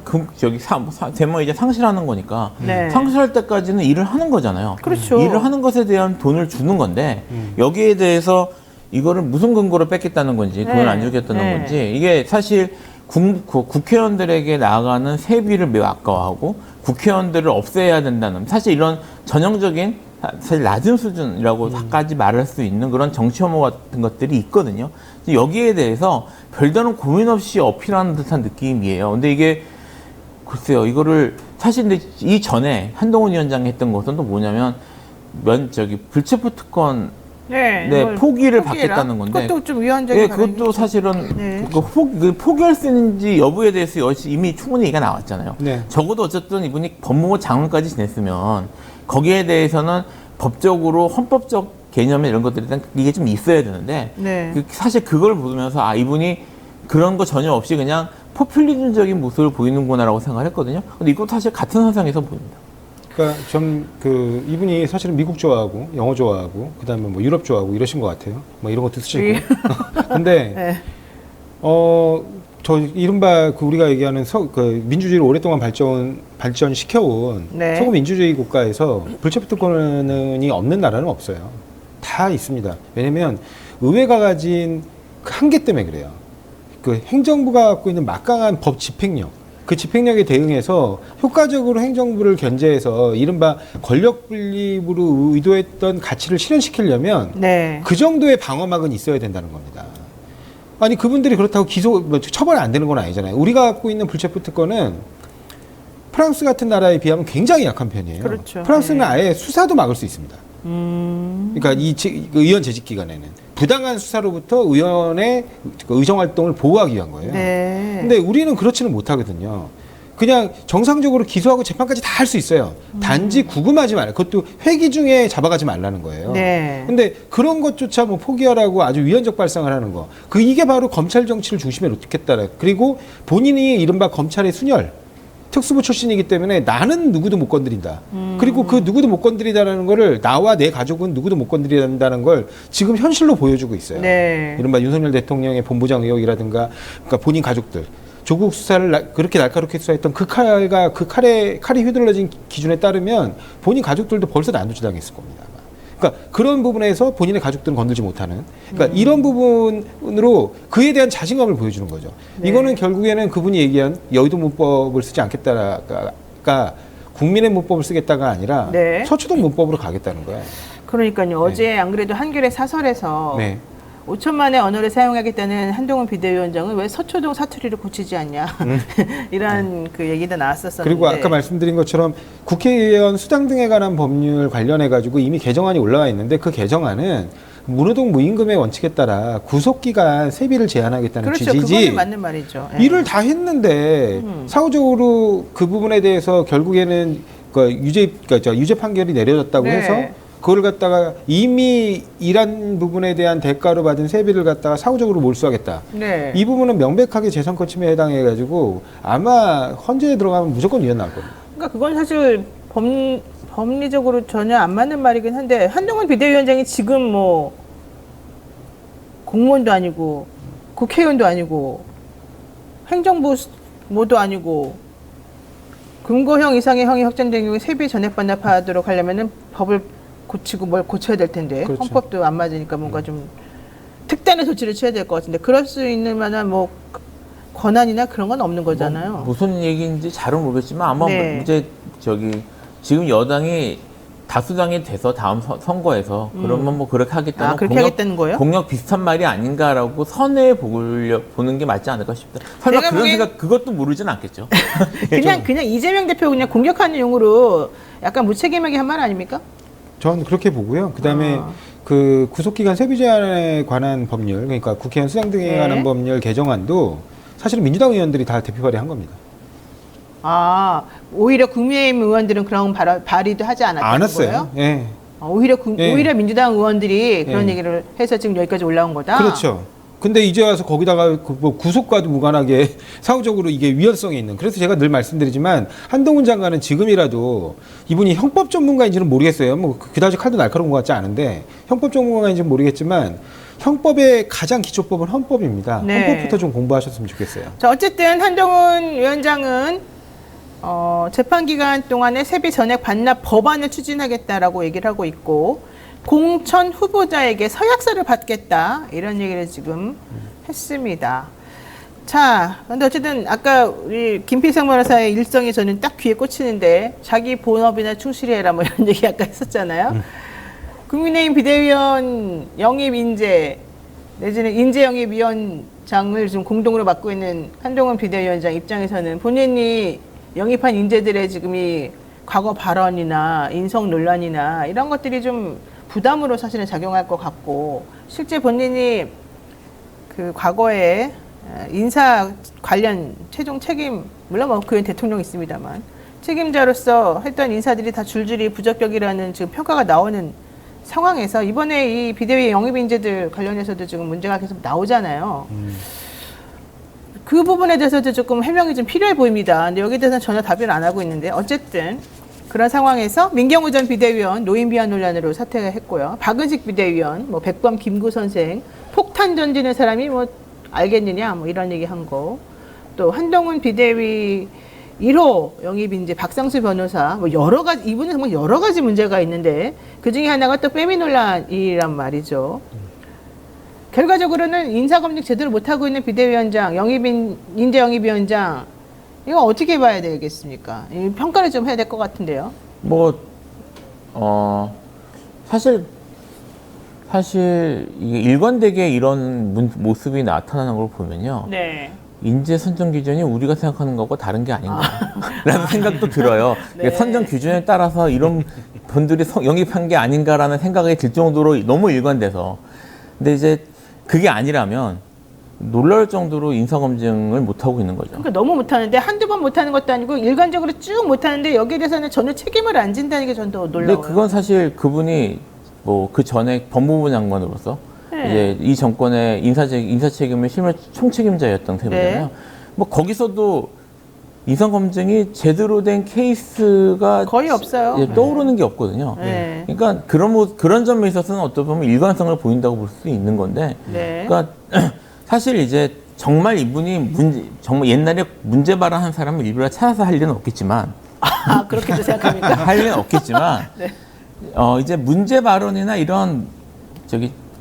되면 이제 상실하는 거니까 네. 상실할 때까지는 일을 하는 거잖아요. 그렇죠. 일을 하는 것에 대한 돈을 주는 건데 여기에 대해서 이거를 무슨 근거로 뺏겠다는 건지 돈을 안 주겠다는 네. 건지 이게 사실 국회의원들에게 나아가는 세비를 매우 아까워하고 국회의원들을 없애야 된다는 사실 이런 전형적인 사실 낮은 수준이라고까지 말할 수 있는 그런 정치 혐오 같은 것들이 있거든요. 여기에 대해서 별다른 고민 없이 어필하는 듯한 느낌이에요. 근데 이게 글쎄요, 이거를 사실 근데 이전에 한동훈 위원장이 했던 것은 또 뭐냐면 불체포 특권 포기를 받겠다는 건데 그것도 좀 위헌적인 그것도 사실은 네. 포기할 수 있는지 여부에 대해서 이미 충분히 얘기가 나왔잖아요. 네. 적어도 어쨌든 이분이 법무부 장관까지 지냈으면 거기에 대해서는 법적으로 헌법적 개념 이런 것들에 대한 이게 좀 있어야 되는데 네. 사실 그걸 보면서 이분이 그런 거 전혀 없이 그냥 포퓰리즘적인 모습을 보이는구나라고 생각을 했거든요. 근데 이것도 사실 같은 선상에서 보입니다. 그러니까 전 그 이분이 사실은 미국 좋아하고 영어 좋아하고 그다음에 뭐 유럽 좋아하고 이러신 것 같아요. 뭐 이런 것도 쓰시고. 근데 네. 저 이른바 그 우리가 얘기하는 그 민주주의를 오랫동안 발전시켜온 네. 서구 민주주의 국가에서 불체포 특권이 없는 나라는 없어요. 다 있습니다. 왜냐면 의회가 가진 그 한계 때문에 그래요. 그 행정부가 갖고 있는 막강한 법 집행력, 그 집행력에 대응해서 효과적으로 행정부를 견제해서 이른바 권력 분립으로 의도했던 가치를 실현시키려면 네. 그 정도의 방어막은 있어야 된다는 겁니다. 아니 그분들이 그렇다고 처벌이 안 되는 건 아니잖아요. 우리가 갖고 있는 불체포 특권은 프랑스 같은 나라에 비하면 굉장히 약한 편이에요. 그렇죠. 프랑스는 네. 아예 수사도 막을 수 있습니다. 그러니까 그 의원 재직 기간에는 부당한 수사로부터 의원의 의정 활동을 보호하기 위한 거예요. 네. 근데 우리는 그렇지는 못하거든요. 그냥 정상적으로 기소하고 재판까지 다 할 수 있어요. 단지 구금하지 말아요. 그것도 회기 중에 잡아가지 말라는 거예요. 네. 근데 그런 것조차 뭐 포기하라고 아주 위헌적 발상을 하는 거. 이게 바로 검찰 정치를 중심에 놓겠다. 그리고 본인이 이른바 검찰의 순혈, 특수부 출신이기 때문에 나는 누구도 못 건드린다. 그리고 그 누구도 못 건드리다라는 거를 나와 내 가족은 누구도 못 건드린다는 걸 지금 현실로 보여주고 있어요. 네. 이른바 윤석열 대통령의 본부장 의혹이라든가 그러니까 본인 가족들. 조국 수사를 그렇게 날카롭게 수사했던 그 칼이 휘둘러진 기준에 따르면 본인 가족들도 벌써 난도질당했을 겁니다. 그러니까 그런 부분에서 본인의 가족들은 건들지 못하는 그러니까 이런 부분으로 그에 대한 자신감을 보여주는 거죠. 네. 이거는 결국에는 그분이 얘기한 여의도 문법을 쓰지 않겠다가 국민의 문법을 쓰겠다가 아니라 네. 서초동 문법으로 가겠다는 거예요. 그러니까요. 어제 안 그래도 한겨레 사설에서 네. 5천만의 언어를 사용하겠다는 한동훈 비대위원장은 왜 서초동 사투리를 고치지 않냐 이런 그 얘기도 나왔었었는데 그리고 아까 말씀드린 것처럼 국회의원 수당 등에 관한 법률 관련해 가지고 이미 개정안이 올라와 있는데 그 개정안은 무노동 무임금의 원칙에 따라 구속기간 세비를 제한하겠다는 그렇죠. 취지지. 그거는 맞는 말이죠. 예. 일을 다 했는데 사후적으로 그 부분에 대해서 결국에는 유죄 판결이 내려졌다고 네. 해서 그걸 갖다가 이미 일한 부분에 대한 대가로 받은 세비를 갖다가 사후적으로 몰수하겠다. 네. 이 부분은 명백하게 재산권 침해에 해당해가지고 아마 헌재에 들어가면 무조건 위헌 나올 겁니다. 그러니까 그건 사실 법리적으로 전혀 안 맞는 말이긴 한데 한동훈 비대위원장이 지금 뭐 공무원도 아니고 국회의원도 아니고 행정부 뭐도 아니고 금고형 이상의 형이 확정된 경우에 세비 전액 반납하도록 하려면은 법을 고치고 뭘 고쳐야 될 텐데 그렇죠. 헌법도 안 맞으니까 뭔가 좀 특단의 조치를 취해야 될 것 같은데 그럴 수 있는 만한 뭐 권한이나 그런 건 없는 거잖아요. 무슨 얘기인지 잘은 모르겠지만 아마 네. 이제 지금 여당이 다수당이 돼서 다음 선거에서 그러면 뭐 그렇게 하겠다는 그렇게 하겠다는 거예요? 공약 비슷한 말이 아닌가라고 선회해 보는 게 맞지 않을까 싶다. 설마 제가 그런 보기엔- 생각 그것도 모르진 않겠죠. 그냥 이재명 대표 그냥 공격하는 용으로 약간 무책임하게 한 말 아닙니까? 전 그렇게 보고요. 그다음에 그 구속기간 세비 제한에 관한 법률, 그러니까 국회의원 수당 등에 네. 관한 법률 개정안도 사실은 민주당 의원들이 다 대표 발의한 겁니다. 오히려 국민의힘 의원들은 그런 발의도 하지 않았다는 안 했어요. 거예요? 예. 오히려 예. 민주당 의원들이 그런 예. 얘기를 해서 지금 여기까지 올라온 거다. 그렇죠. 근데 이제 와서 거기다가 뭐 구속과도 무관하게 사후적으로 이게 위헌성이 있는. 그래서 제가 늘 말씀드리지만 한동훈 장관은 지금이라도 이분이 형법 전문가인지는 모르겠어요. 뭐 그다지 칼도 날카로운 것 같지 않은데 형법 전문가인지는 모르겠지만 형법의 가장 기초법은 헌법입니다. 네. 헌법부터 좀 공부하셨으면 좋겠어요. 자, 어쨌든 한동훈 위원장은 재판 기간 동안에 세비 전액 반납 법안을 추진하겠다라고 얘기를 하고 있고 공천 후보자에게 서약서를 받겠다 이런 얘기를 지금 했습니다. 자, 근데 어쨌든 아까 우리 김필성 변호사의 일성이 저는 딱 귀에 꽂히는데 자기 본업이나 충실히 해라 뭐 이런 얘기 아까 했었잖아요. 국민의힘 비대위원 영입 인재 내지는 인재 영입 위원장을 좀 공동으로 맡고 있는 한동훈 비대위원장 입장에서는 본인이 영입한 인재들의 지금 이 과거 발언이나 인성 논란이나 이런 것들이 좀 부담으로 사실은 작용할 것 같고 실제 본인이 그 과거에 인사 관련 최종 책임 물론 뭐 그엔 대통령이 있습니다만 책임자로서 했던 인사들이 다 줄줄이 부적격이라는 지금 평가가 나오는 상황에서 이번에 이 비대위 영입 인재들 관련해서도 지금 문제가 계속 나오잖아요. 그 부분에 대해서도 조금 해명이 좀 필요해 보입니다. 근데 여기에 대해서는 전혀 답변을 안 하고 있는데 어쨌든 그런 상황에서 민경호 전 비대위원 노인 비하 논란으로 사퇴했고요. 박은식 비대위원, 뭐 백범 김구 선생 폭탄 던지는 사람이 뭐 알겠느냐, 뭐 이런 얘기 한 거. 또 한동훈 비대위 1호 영입 이제 박상수 변호사, 뭐 여러 가지 이분은 정말 여러 가지 문제가 있는데 그 중에 하나가 또 빼미 논란이란 말이죠. 결과적으로는 인사검증 제대로 못하고 있는 비대위원장, 인재영입위원장, 이거 어떻게 봐야 되겠습니까? 이 평가를 좀 해야 될 것 같은데요. 뭐, 사실 이게 일관되게 이런 모습이 나타나는 걸 보면요. 네. 인재 선정 기준이 우리가 생각하는 것과 다른 게 아닌가 라는 생각도 들어요. 네. 선정 기준에 따라서 이런 분들이 영입한 게 아닌가라는 생각이 들 정도로 너무 일관돼서. 근데 이제 그게 아니라면 놀라울 정도로 인사검증을 못하고 있는 거죠. 그러니까 너무 못하는데 한두 번 못하는 것도 아니고 일관적으로 쭉 못하는데 여기에 대해서는 전혀 책임을 안 진다는 게 전 더 놀라워요. 근데 그건 사실 그분이 뭐 그 전에 법무부 장관으로서 네. 이제 이 정권의 인사 책임을 실무 총책임자였던 셈이잖아요. 네. 뭐 거기서도 인사검증이 제대로 된 케이스가 거의 없어요. 예, 떠오르는 게 없거든요. 네. 그러니까 그런 점에 있어서는 어떻게 보면 일관성을 보인다고 볼 수 있는 건데, 네. 그러니까 사실 이제 정말 이분이 정말 옛날에 문제 발언한 사람을 일부러 찾아서 할 일은 없겠지만, 아, 그렇게도 생각합니까? 할 일은 없겠지만, 네. 이제 문제 발언이나 이런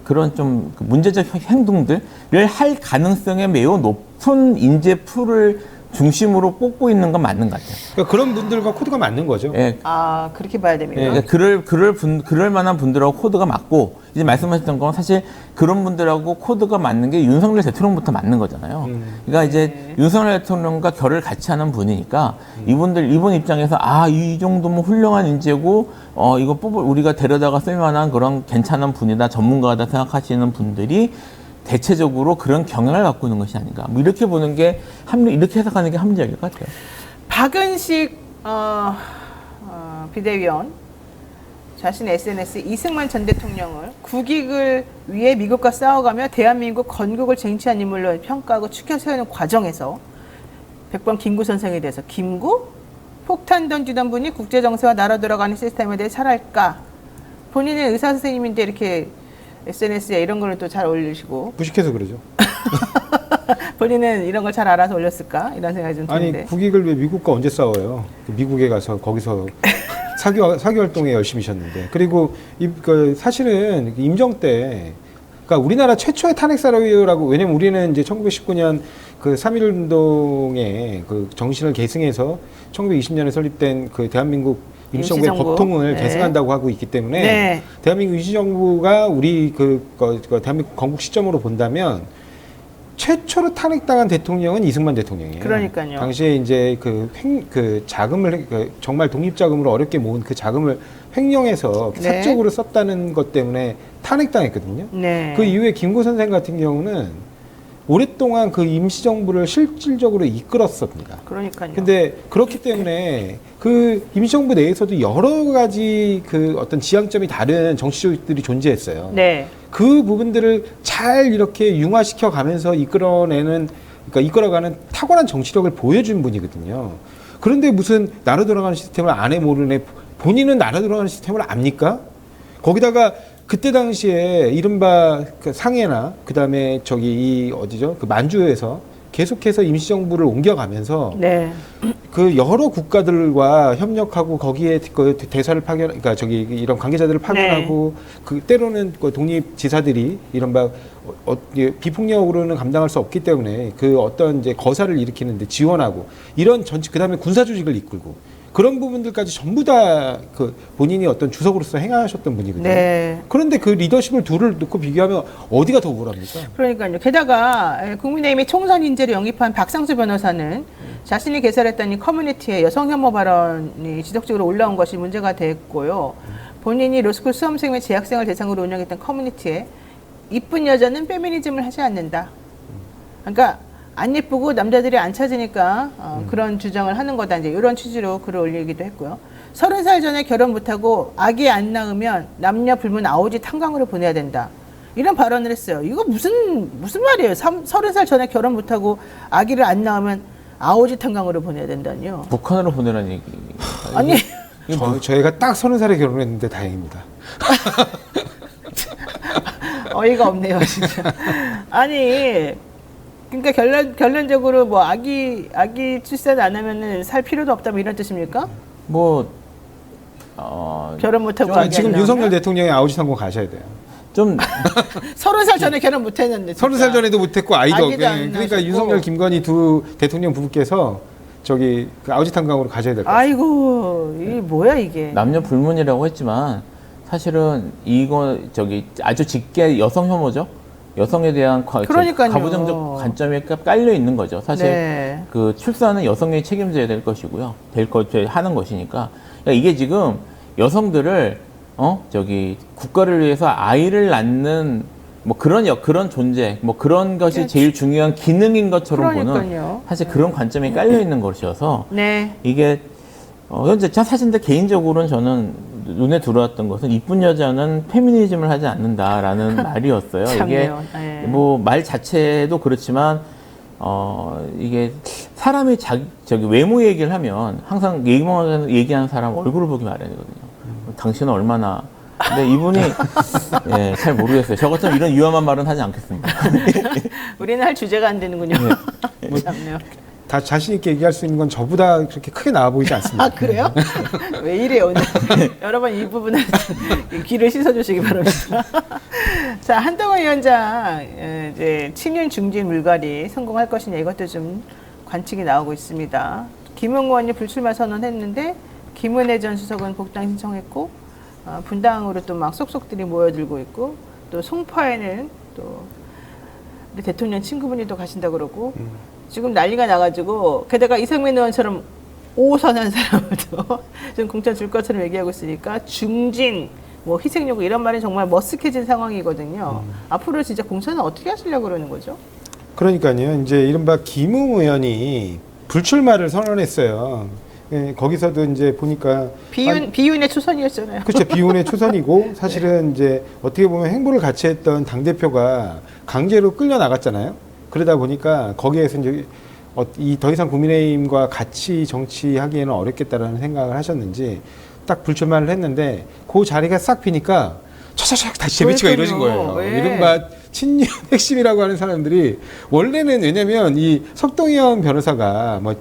그런 좀 문제적 행동들을 할 가능성이 매우 높은 인재 풀을 중심으로 뽑고 있는 건 맞는 것 같아요. 그러니까 그런 분들과 코드가 맞는 거죠. 예, 아, 그렇게 봐야 됩니다. 그러니까 그럴 만한 분들하고 코드가 맞고, 이제 말씀하셨던 건 사실 그런 분들하고 코드가 맞는 게 윤석열 대통령부터 맞는 거잖아요. 그러니까 이제 윤석열 대통령과 결을 같이 하는 분이니까 이분 입장에서 이 정도면 훌륭한 인재고, 이거 우리가 데려다가 쓸 만한 그런 괜찮은 분이다, 전문가다 생각하시는 분들이 대체적으로 그런 경향을 갖고 있는 것이 아닌가. 뭐 이렇게 보는 게 이렇게 해석하는 게 합리적일 것 같아요. 박은식 비대위원 자신의 SNS 이승만 전 대통령을 국익을 위해 미국과 싸워가며 대한민국 건국을 쟁취한 인물로 평가하고 추켜 세우는 과정에서 백범 김구 선생에 대해서 김구? 폭탄 던지던 분이 국제정세와 나라 돌아가는 시스템에 대해 잘할까? 본인은 의사 선생님인데 이렇게 SNS에 이런 거를 또 잘 올리시고 무식해서 그러죠. 본인은 이런 걸 잘 알아서 올렸을까? 이런 생각이 좀 드는데. 아니 국익을 왜 미국과 언제 싸워요? 미국에 가서 거기서 사기 활동에 열심히셨는데 그리고 사실은 임정 때 그러니까 우리나라 최초의 탄핵 사례라고 왜냐면 우리는 이제 1919년 그 3.1운동의 그 정신을 계승해서 1920년에 설립된 그 대한민국 임시정부의 임시정부. 법통을 네. 계승한다고 하고 있기 때문에 네. 대한민국 임시정부가 우리 대한민국 건국 시점으로 본다면 최초로 탄핵당한 대통령은 이승만 대통령이에요. 그러니까요. 당시에 이제 자금을 정말 독립자금으로 어렵게 모은 그 자금을 횡령해서 네. 사적으로 썼다는 것 때문에 탄핵당했거든요. 네. 그 이후에 김구 선생 같은 경우는 오랫동안 그 임시정부를 실질적으로 이끌었습니다. 그러니까요. 근데 그렇기 때문에 그 임시정부 내에서도 여러 가지 그 어떤 지향점이 다른 정치적들이 존재했어요. 네. 그 부분들을 잘 이렇게 융화시켜 가면서 이끌어가는 탁월한 정치력을 보여준 분이거든요. 그런데 무슨 나라 돌아가는 시스템을 안 해 모르네. 본인은 나라 돌아가는 시스템을 압니까? 거기다가 그때 당시에 이른바 그 상해나 그다음에 그 만주에서 계속해서 임시정부를 옮겨가면서 네. 그 여러 국가들과 협력하고 거기에 그 대사를 그러니까 이런 관계자들을 파견하고 그 때로는 그 독립 지사들이 이른바 비폭력으로는 감당할 수 없기 때문에 그 어떤 이제 거사를 일으키는데 지원하고 이런 그다음에 군사 조직을 이끌고 그런 부분들까지 전부 다 그 본인이 어떤 주석으로서 행하셨던 분이거든요. 네. 그런데 그 리더십을 둘을 놓고 비교하면 어디가 더 우월합니까? 그러니까요. 게다가 국민의힘이 총선 인재를 영입한 박상수 변호사는 자신이 개설했던 이 커뮤니티에 여성 혐오 발언이 지속적으로 올라온 것이 문제가 됐고요. 본인이 로스쿨 수험생 및 재학생을 대상으로 운영했던 커뮤니티에 이쁜 여자는 페미니즘을 하지 않는다. 그러니까 안 예쁘고 남자들이 안 찾으니까 그런 주장을 하는 거다. 이제 이런 취지로 글을 올리기도 했고요. 30살 전에 결혼 못하고 아기 안 낳으면 남녀 불문 아오지 탄광으로 보내야 된다. 이런 발언을 했어요. 이거 무슨 말이에요? 30살 전에 결혼 못하고 아기를 안 낳으면 아오지 탄광으로 보내야 된다니요. 북한으로 보내라는 얘기. 아니 저희가 딱 30살에 결혼했는데 다행입니다. 어이가 없네요, 진짜. 아니, 그러니까 결론적으로 뭐 아기 출산 안 하면은 살 필요도 없다 뭐 이런 뜻입니까? 결혼 못하고 아기 지금 안 낳으면? 윤석열 대통령이 아우지 선거 가셔야 돼요. 좀 30살 전에 결혼 못했는데. 30살 전에도 못했고 아이도 아기도 안 그러니까 낳으셨고. 윤석열, 김건희 두 대통령 부부께서 저기 그 아우지 탄광으로 가셔야 될 것 같아요. 아이고, 이게 뭐야 이게? 남녀 불문이라고 했지만 사실은 이거 아주 짙게 여성 혐오죠. 여성에 대한 그러니까요. 가부장적 관점이 깔려 있는 거죠. 사실 네. 그 출산은 여성이 책임져야 될 것이고요. 하는 것이니까. 그러니까 이게 지금 여성들을 국가를 위해서 아이를 낳는 뭐 그런 존재, 뭐 그런 것이 제일 중요한 기능인 것처럼 보는 그러니까요. 사실 그런 관점이 깔려 있는 것이어서 네. 이게 현재 사실 개인적으로는 저는 눈에 들어왔던 것은 이쁜 여자는 페미니즘을 하지 않는다라는 말이었어요. 이게 참네요. 네. 뭐 말 자체도 그렇지만 이게 사람이 외모 얘기를 하면 항상 얘기하는 사람 얼굴을 보기 마련이거든요. 당신은 얼마나 근데 이분이 예, 잘 모르겠어요. 저 같으면 이런 위험한 말은 하지 않겠습니다. 우리는 할 주제가 안 되는군요. 참네요. 다 자신 있게 얘기할 수 있는 건 저보다 그렇게 크게 나와 보이지 않습니다. 아 그래요? 왜 이래요 오늘? 여러분 이 부분은 귀를 씻어주시기 바랍니다. 자 한동훈 위원장 이제 친윤 중진 물갈이 성공할 것이냐 이것도 좀 관측이 나오고 있습니다. 김웅 의원이 불출마 선언했는데 김은혜 전 수석은 복당 신청했고 분당으로 또 막 속속들이 모여들고 있고 또 송파에는 또 우리 대통령 친구분이 또 가신다 그러고. 지금 난리가 나가지고 게다가 이상민 의원처럼 5선한 사람도 좀 공천 줄 것처럼 얘기하고 있으니까 중진, 뭐 희생요구 이런 말이 정말 머쓱해진 상황이거든요. 앞으로 진짜 공천은 어떻게 하시려고 그러는 거죠? 그러니까요. 이제 이른바 김웅 의원이 불출마를 선언했어요. 예, 거기서도 이제 보니까 비윤의 초선이었잖아요. 그렇죠. 비운의 초선이고 사실은 이제 어떻게 보면 행보를 같이 했던 당 대표가 강제로 끌려 나갔잖아요. 그러다 보니까 거기에서 이제 더 이상 국민의힘과 같이 정치하기에는 어렵겠다라는 생각을 하셨는지 딱 불출마를 했는데 그 자리가 싹 비니까 차차차 다시 재배치가 이루어진 거예요. 왜? 이른바 친윤 핵심이라고 하는 사람들이 원래는 왜냐면 이 석동현 변호사가 뭐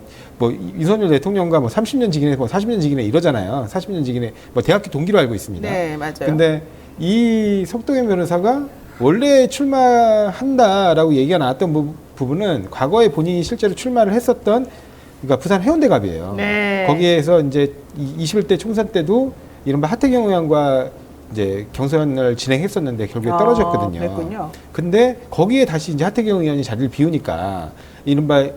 윤석열 대통령과 뭐 30년 직인에 뭐 40년 직인에 이러잖아요. 40년 직인에 뭐 대학교 동기로 알고 있습니다. 네, 맞아요. 근데 이 석동현 변호사가 원래 출마한다라고 얘기가 나왔던 부분은 과거에 본인이 실제로 출마를 했었던 그러니까 부산 해운대갑이에요. 네. 거기에서 이제 21대 총선 때도 이른바 하태경 의원과 이제 경선을 진행했었는데 결국에 떨어졌거든요. 그랬군요. 근데 거기에 다시 이제 하태경 의원이 자리를 비우니까 이른바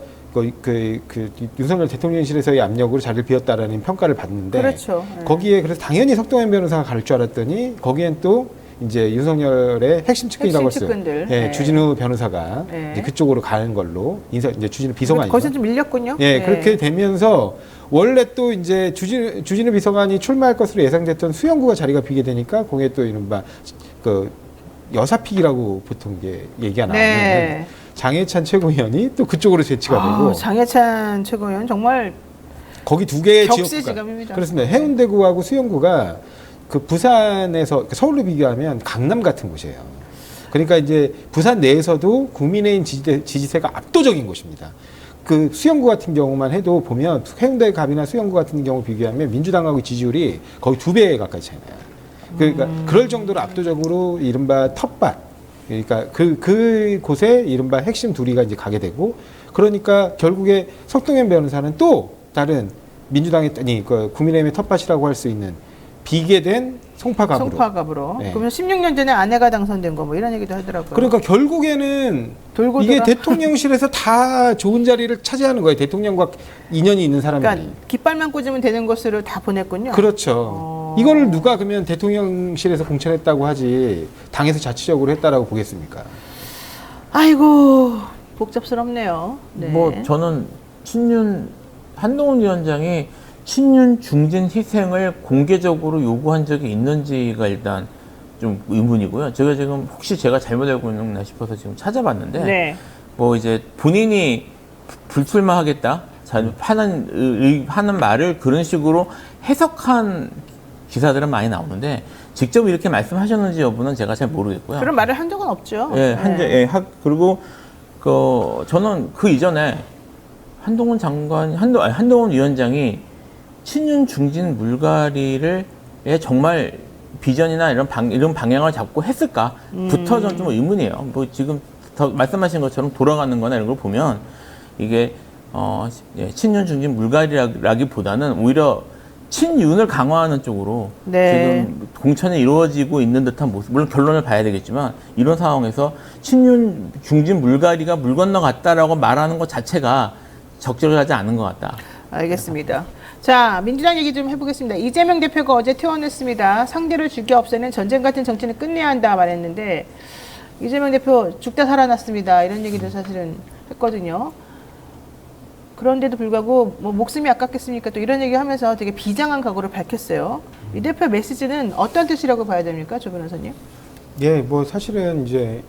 윤석열 대통령실에서의 압력으로 자리를 비웠다라는 평가를 받는데 그렇죠. 네. 거기에 그래서 당연히 석동현 변호사가 갈 줄 알았더니 거기엔 또 이제 윤석열의 핵심 측근이라고 핵심 했어요. 측근들. 예, 네. 주진우 변호사가 네. 이제 그쪽으로 가는 걸로 이제 주진우 비서관이죠. 거기서 좀 밀렸군요. 예, 네. 그렇게 되면서 원래 또 이제 주진우 비서관이 출마할 것으로 예상됐던 수영구가 자리가 비게 되니까 거기에 또 이른바 그 여사픽이라고 보통 이게 얘기가 나오는 네. 장해찬 최고위원이 또 그쪽으로 배치가 되고 장해찬 최고위원 정말 거기 두 개의 격세 지역구가 지감입니다. 그렇습니다. 해운대구하고 수영구가 그 부산에서 서울로 비교하면 강남 같은 곳이에요. 그러니까 이제 부산 내에서도 국민의힘 지지세가 압도적인 곳입니다. 그 수영구 같은 경우만 해도 보면 해운대갑이나 수영구 같은 경우 비교하면 민주당하고 지지율이 거의 2배 가까이 차이 나요. 그러니까 그럴 정도로 압도적으로 이른바 텃밭 그러니까 그 곳에 이른바 핵심 둘이가 이제 가게 되고 그러니까 결국에 석동현 변호사는 또 다른 민주당의 아니 그 국민의힘의 텃밭이라고 할 수 있는 비게 된 송파갑으로. 네. 그러면 16년 전에 아내가 당선된 거 뭐 이런 얘기도 하더라고요. 그러니까 결국에는 돌고 이게 돌아. 대통령실에서 다 좋은 자리를 차지하는 거예요. 대통령과 인연이 있는 사람이. 그러니까 깃발만 꽂으면 되는 것으로 다 보냈군요. 그렇죠. 이거를 누가 그러면 대통령실에서 공천했다고 하지 당에서 자치적으로 했다라고 보겠습니까? 아이고 복잡스럽네요. 네. 뭐 저는 한동훈 위원장이 친윤 중진 희생을 공개적으로 요구한 적이 있는지가 일단 좀 의문이고요. 제가 지금 혹시 제가 잘못 알고 있나 싶어서 지금 찾아봤는데 네. 뭐 이제 본인이 불출마하겠다 하는 말을 그런 식으로 해석한 기사들은 많이 나오는데 직접 이렇게 말씀하셨는지 여부는 제가 잘 모르겠고요. 그런 말을 한 적은 없죠. 예, 그리고 저는 그 이전에 한동훈 위원장이 친윤 중진 물갈이를 정말 비전이나 이런 방향을 잡고 했을까부터 저는 좀 의문이에요. 뭐 지금 말씀하신 것처럼 돌아가는 거나 이런 걸 보면 이게 친윤 중진 물갈이라기보다는 오히려 친윤을 강화하는 쪽으로 네. 지금 공천이 이루어지고 있는 듯한 모습. 물론 결론을 봐야 되겠지만 이런 상황에서 친윤 중진 물갈이가 물 건너갔다라고 말하는 것 자체가 적절하지 않은 것 같다. 알겠습니다. 자, 민주당 얘기 좀 해보겠습니다. 이재명 대표가 어제 퇴원했습니다. 상대를 죽여 없애는 전쟁 같은 정치는 끝내야 한다 말했는데 이재명 대표 죽다 살아났습니다. 이런 얘기도 사실은 했거든요. 그런데도 불구하고 뭐 목숨이 아깝겠습니까? 또 이런 얘기하면서 되게 비장한 각오를 밝혔어요. 이 대표 메시지는 어떤 뜻이라고 봐야 됩니까, 조 변호사님? 예, 뭐 사실은 이제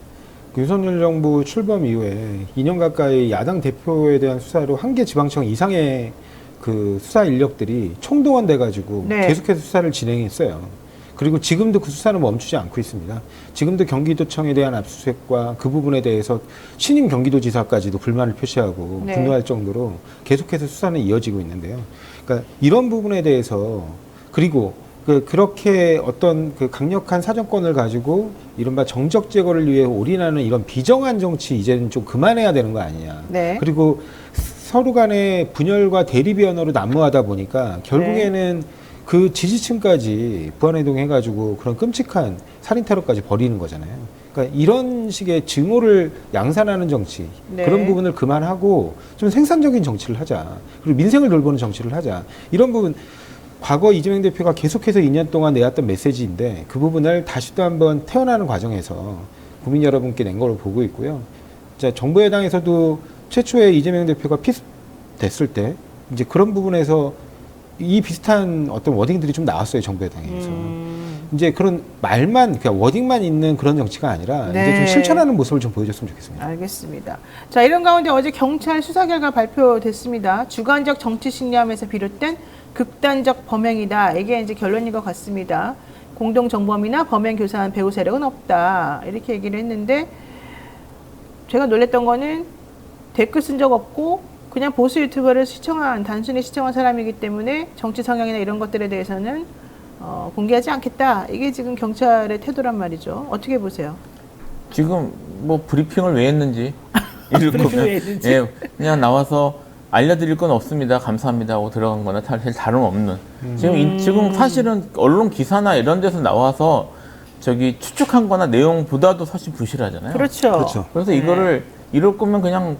윤석열 정부 출범 이후에 2년 가까이 야당 대표에 대한 수사로 한 개 지방청 이상의 그 수사 인력들이 총동원돼가지고 네. 계속해서 수사를 진행했어요. 그리고 지금도 그 수사는 멈추지 않고 있습니다. 지금도 경기도청에 대한 압수수색과 그 부분에 대해서 신임 경기도지사까지도 불만을 표시하고 네. 분노할 정도로 계속해서 수사는 이어지고 있는데요. 그러니까 이런 부분에 대해서 그리고 그렇게 어떤 그 강력한 사정권을 가지고 이른바 정적 제거를 위해 올인하는 이런 비정한 정치 이제는 좀 그만해야 되는 거 아니냐. 네. 그리고 서로 간의 분열과 대립의 언어로 난무하다 보니까 결국에는 그 지지층까지 부안해동 해가지고 그런 끔찍한 살인 테러까지 벌이는 거잖아요. 그러니까 이런 식의 증오를 양산하는 정치 네. 그런 부분을 그만하고 좀 생산적인 정치를 하자. 그리고 민생을 돌보는 정치를 하자. 이런 부분 과거 이재명 대표가 계속해서 2년 동안 내왔던 메시지인데 그 부분을 다시 또 한번 태어나는 과정에서 국민 여러분께 낸 걸로 보고 있고요. 자, 정부 여당에서도 최초에 이재명 대표가 피습됐을 때 이제 그런 부분에서 이 비슷한 어떤 워딩들이 좀 나왔어요, 정부 여당에서. 이제 그런 말만, 그냥 워딩만 있는 그런 정치가 아니라 네. 이제 좀 실천하는 모습을 좀 보여줬으면 좋겠습니다. 알겠습니다. 자, 이런 가운데 어제 경찰 수사 결과 발표됐습니다. 주관적 정치 신념에서 비롯된 극단적 범행이다. 이게 이제 결론인 것 같습니다. 공동 정범이나 범행 교사한 배후 세력은 없다. 이렇게 얘기를 했는데 제가 놀랬던 거는 댓글 쓴 적 없고 그냥 보수 유튜버를 단순히 시청한 사람이기 때문에 정치 성향이나 이런 것들에 대해서는 공개하지 않겠다. 이게 지금 경찰의 태도란 말이죠. 어떻게 보세요? 지금 뭐 브리핑을 왜 했는지 브리핑을 왜 했는지. 예, 그냥 나와서 알려드릴 건 없습니다. 감사합니다 하고 들어간 거나 사실 다름없는. 지금 사실은 언론 기사나 이런 데서 나와서 저기 추측한 거나 내용보다도 훨씬 부실하잖아요. 그렇죠. 그렇죠. 그래서 이거를 이럴 거면 그냥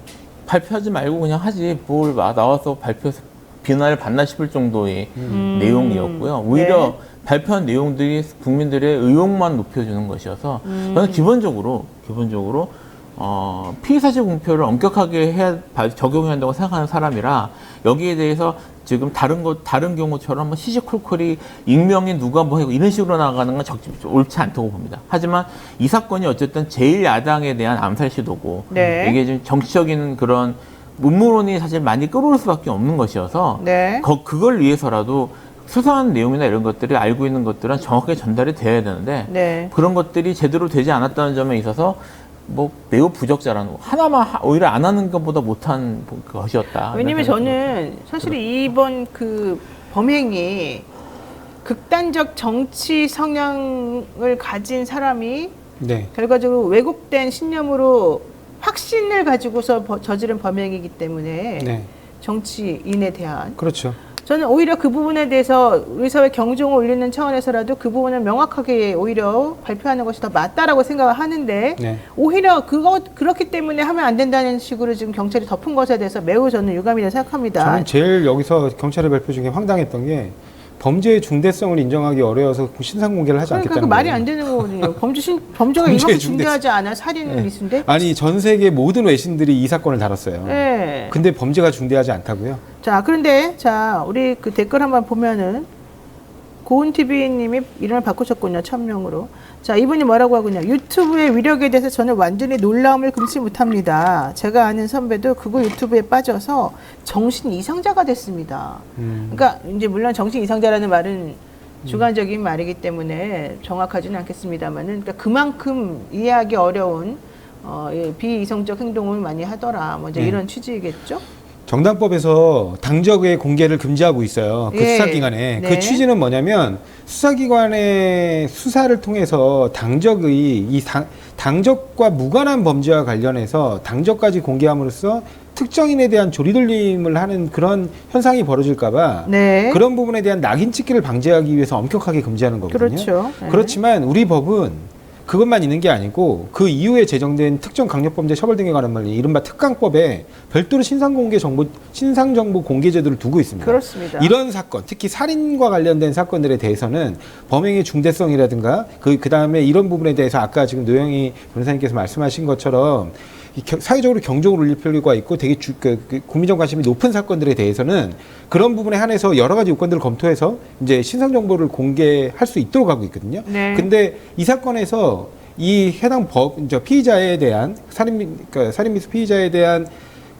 발표하지 말고 그냥 하지 뭘 나와서 발표해서 비난을 받나 싶을 정도의 내용이었고요. 오히려 발표한 내용들이 국민들의 의욕만 높여주는 것이어서 저는 기본적으로 피의사실 공표를 엄격하게 적용해야 한다고 생각하는 사람이라 여기에 대해서 지금 다른 경우처럼 뭐 시시콜콜이 익명이 누가 뭐 하고 이런 식으로 나가는 건 옳지 않다고 봅니다. 하지만 이 사건이 어쨌든 제1야당에 대한 암살 시도고 네. 이게 좀 정치적인 그런 음모론이 사실 많이 끌어올 수밖에 없는 것이어서 네. 그걸 위해서라도 수사한 내용이나 이런 것들이 알고 있는 것들은 정확하게 전달이 돼야 되는데 네. 그런 것들이 제대로 되지 않았다는 점에 있어서 뭐 매우 부적절한 거 하나만 오히려 안 하는 것보다 못한 것이었다. 왜냐면 저는 사실 이번 그 범행이 극단적 정치 성향을 가진 사람이 네. 결과적으로 왜곡된 신념으로 확신을 가지고서 저지른 범행이기 때문에 네. 정치인에 대한 그렇죠. 저는 오히려 그 부분에 대해서 우리 사회 경종을 울리는 차원에서라도 그 부분을 명확하게 오히려 발표하는 것이 더 맞다라고 생각을 하는데 네. 오히려 그렇기 때문에 하면 안 된다는 식으로 지금 경찰이 덮은 것에 대해서 매우 저는 유감이라고 생각합니다. 저는 제일 여기서 경찰의 발표 중에 황당했던 게 범죄의 중대성을 인정하기 어려워서 신상 공개를 하지 그러니까 않겠다는 그 말이 거예요. 안 되는 거거든요. 범죄가 범죄의 이만큼 중대성. 중대하지 않아요? 살인 미수인데? 아니 전 세계 모든 외신들이 이 사건을 다뤘어요. 네. 근데 범죄가 중대하지 않다고요? 자, 그런데 자 우리 그 댓글 한번 보면은 고은TV님이 이름을 바꾸셨군요. 1000명으로. 자, 이분이 뭐라고 하군요. 유튜브의 위력에 대해서 저는 완전히 놀라움을 금치 못합니다. 제가 아는 선배도 그거 유튜브에 빠져서 정신 이상자가 됐습니다. 그러니까 이제 물론 정신 이상자라는 말은 주관적인 말이기 때문에 정확하지는 않겠습니다만은 그러니까 그만큼 이해하기 어려운 비이성적 행동을 많이 하더라. 뭐 이제 이런 취지이겠죠. 정당법에서 당적의 공개를 금지하고 있어요. 그 예. 수사기관에. 네. 그 취지는 뭐냐면 수사기관의 수사를 통해서 당적의 당적과 무관한 범죄와 관련해서 당적까지 공개함으로써 특정인에 대한 조리돌림을 하는 그런 현상이 벌어질까봐 네. 그런 부분에 대한 낙인 찍기를 방지하기 위해서 엄격하게 금지하는 거거든요. 그렇죠. 네. 그렇지만 우리 법은 그것만 있는 게 아니고 그 이후에 제정된 특정 강력범죄 처벌 등에 관한 말이 이른바 특강법에 별도로 신상정보 공개 제도를 두고 있습니다. 그렇습니다. 이런 사건, 특히 살인과 관련된 사건들에 대해서는 범행의 중대성이라든가 그다음에 이런 부분에 대해서 아까 지금 노영희 변호사님께서 말씀하신 것처럼 사회적으로 경종을 울릴 필요가 있고 되게 국민적 관심이 높은 사건들에 대해서는 그런 부분에 한해서 여러 가지 요건들을 검토해서 이제 신상 정보를 공개할 수 있도록 하고 있거든요. 네. 근데 이 사건에서 이 해당 피의자에 대한 살인 미수 피의자에 대한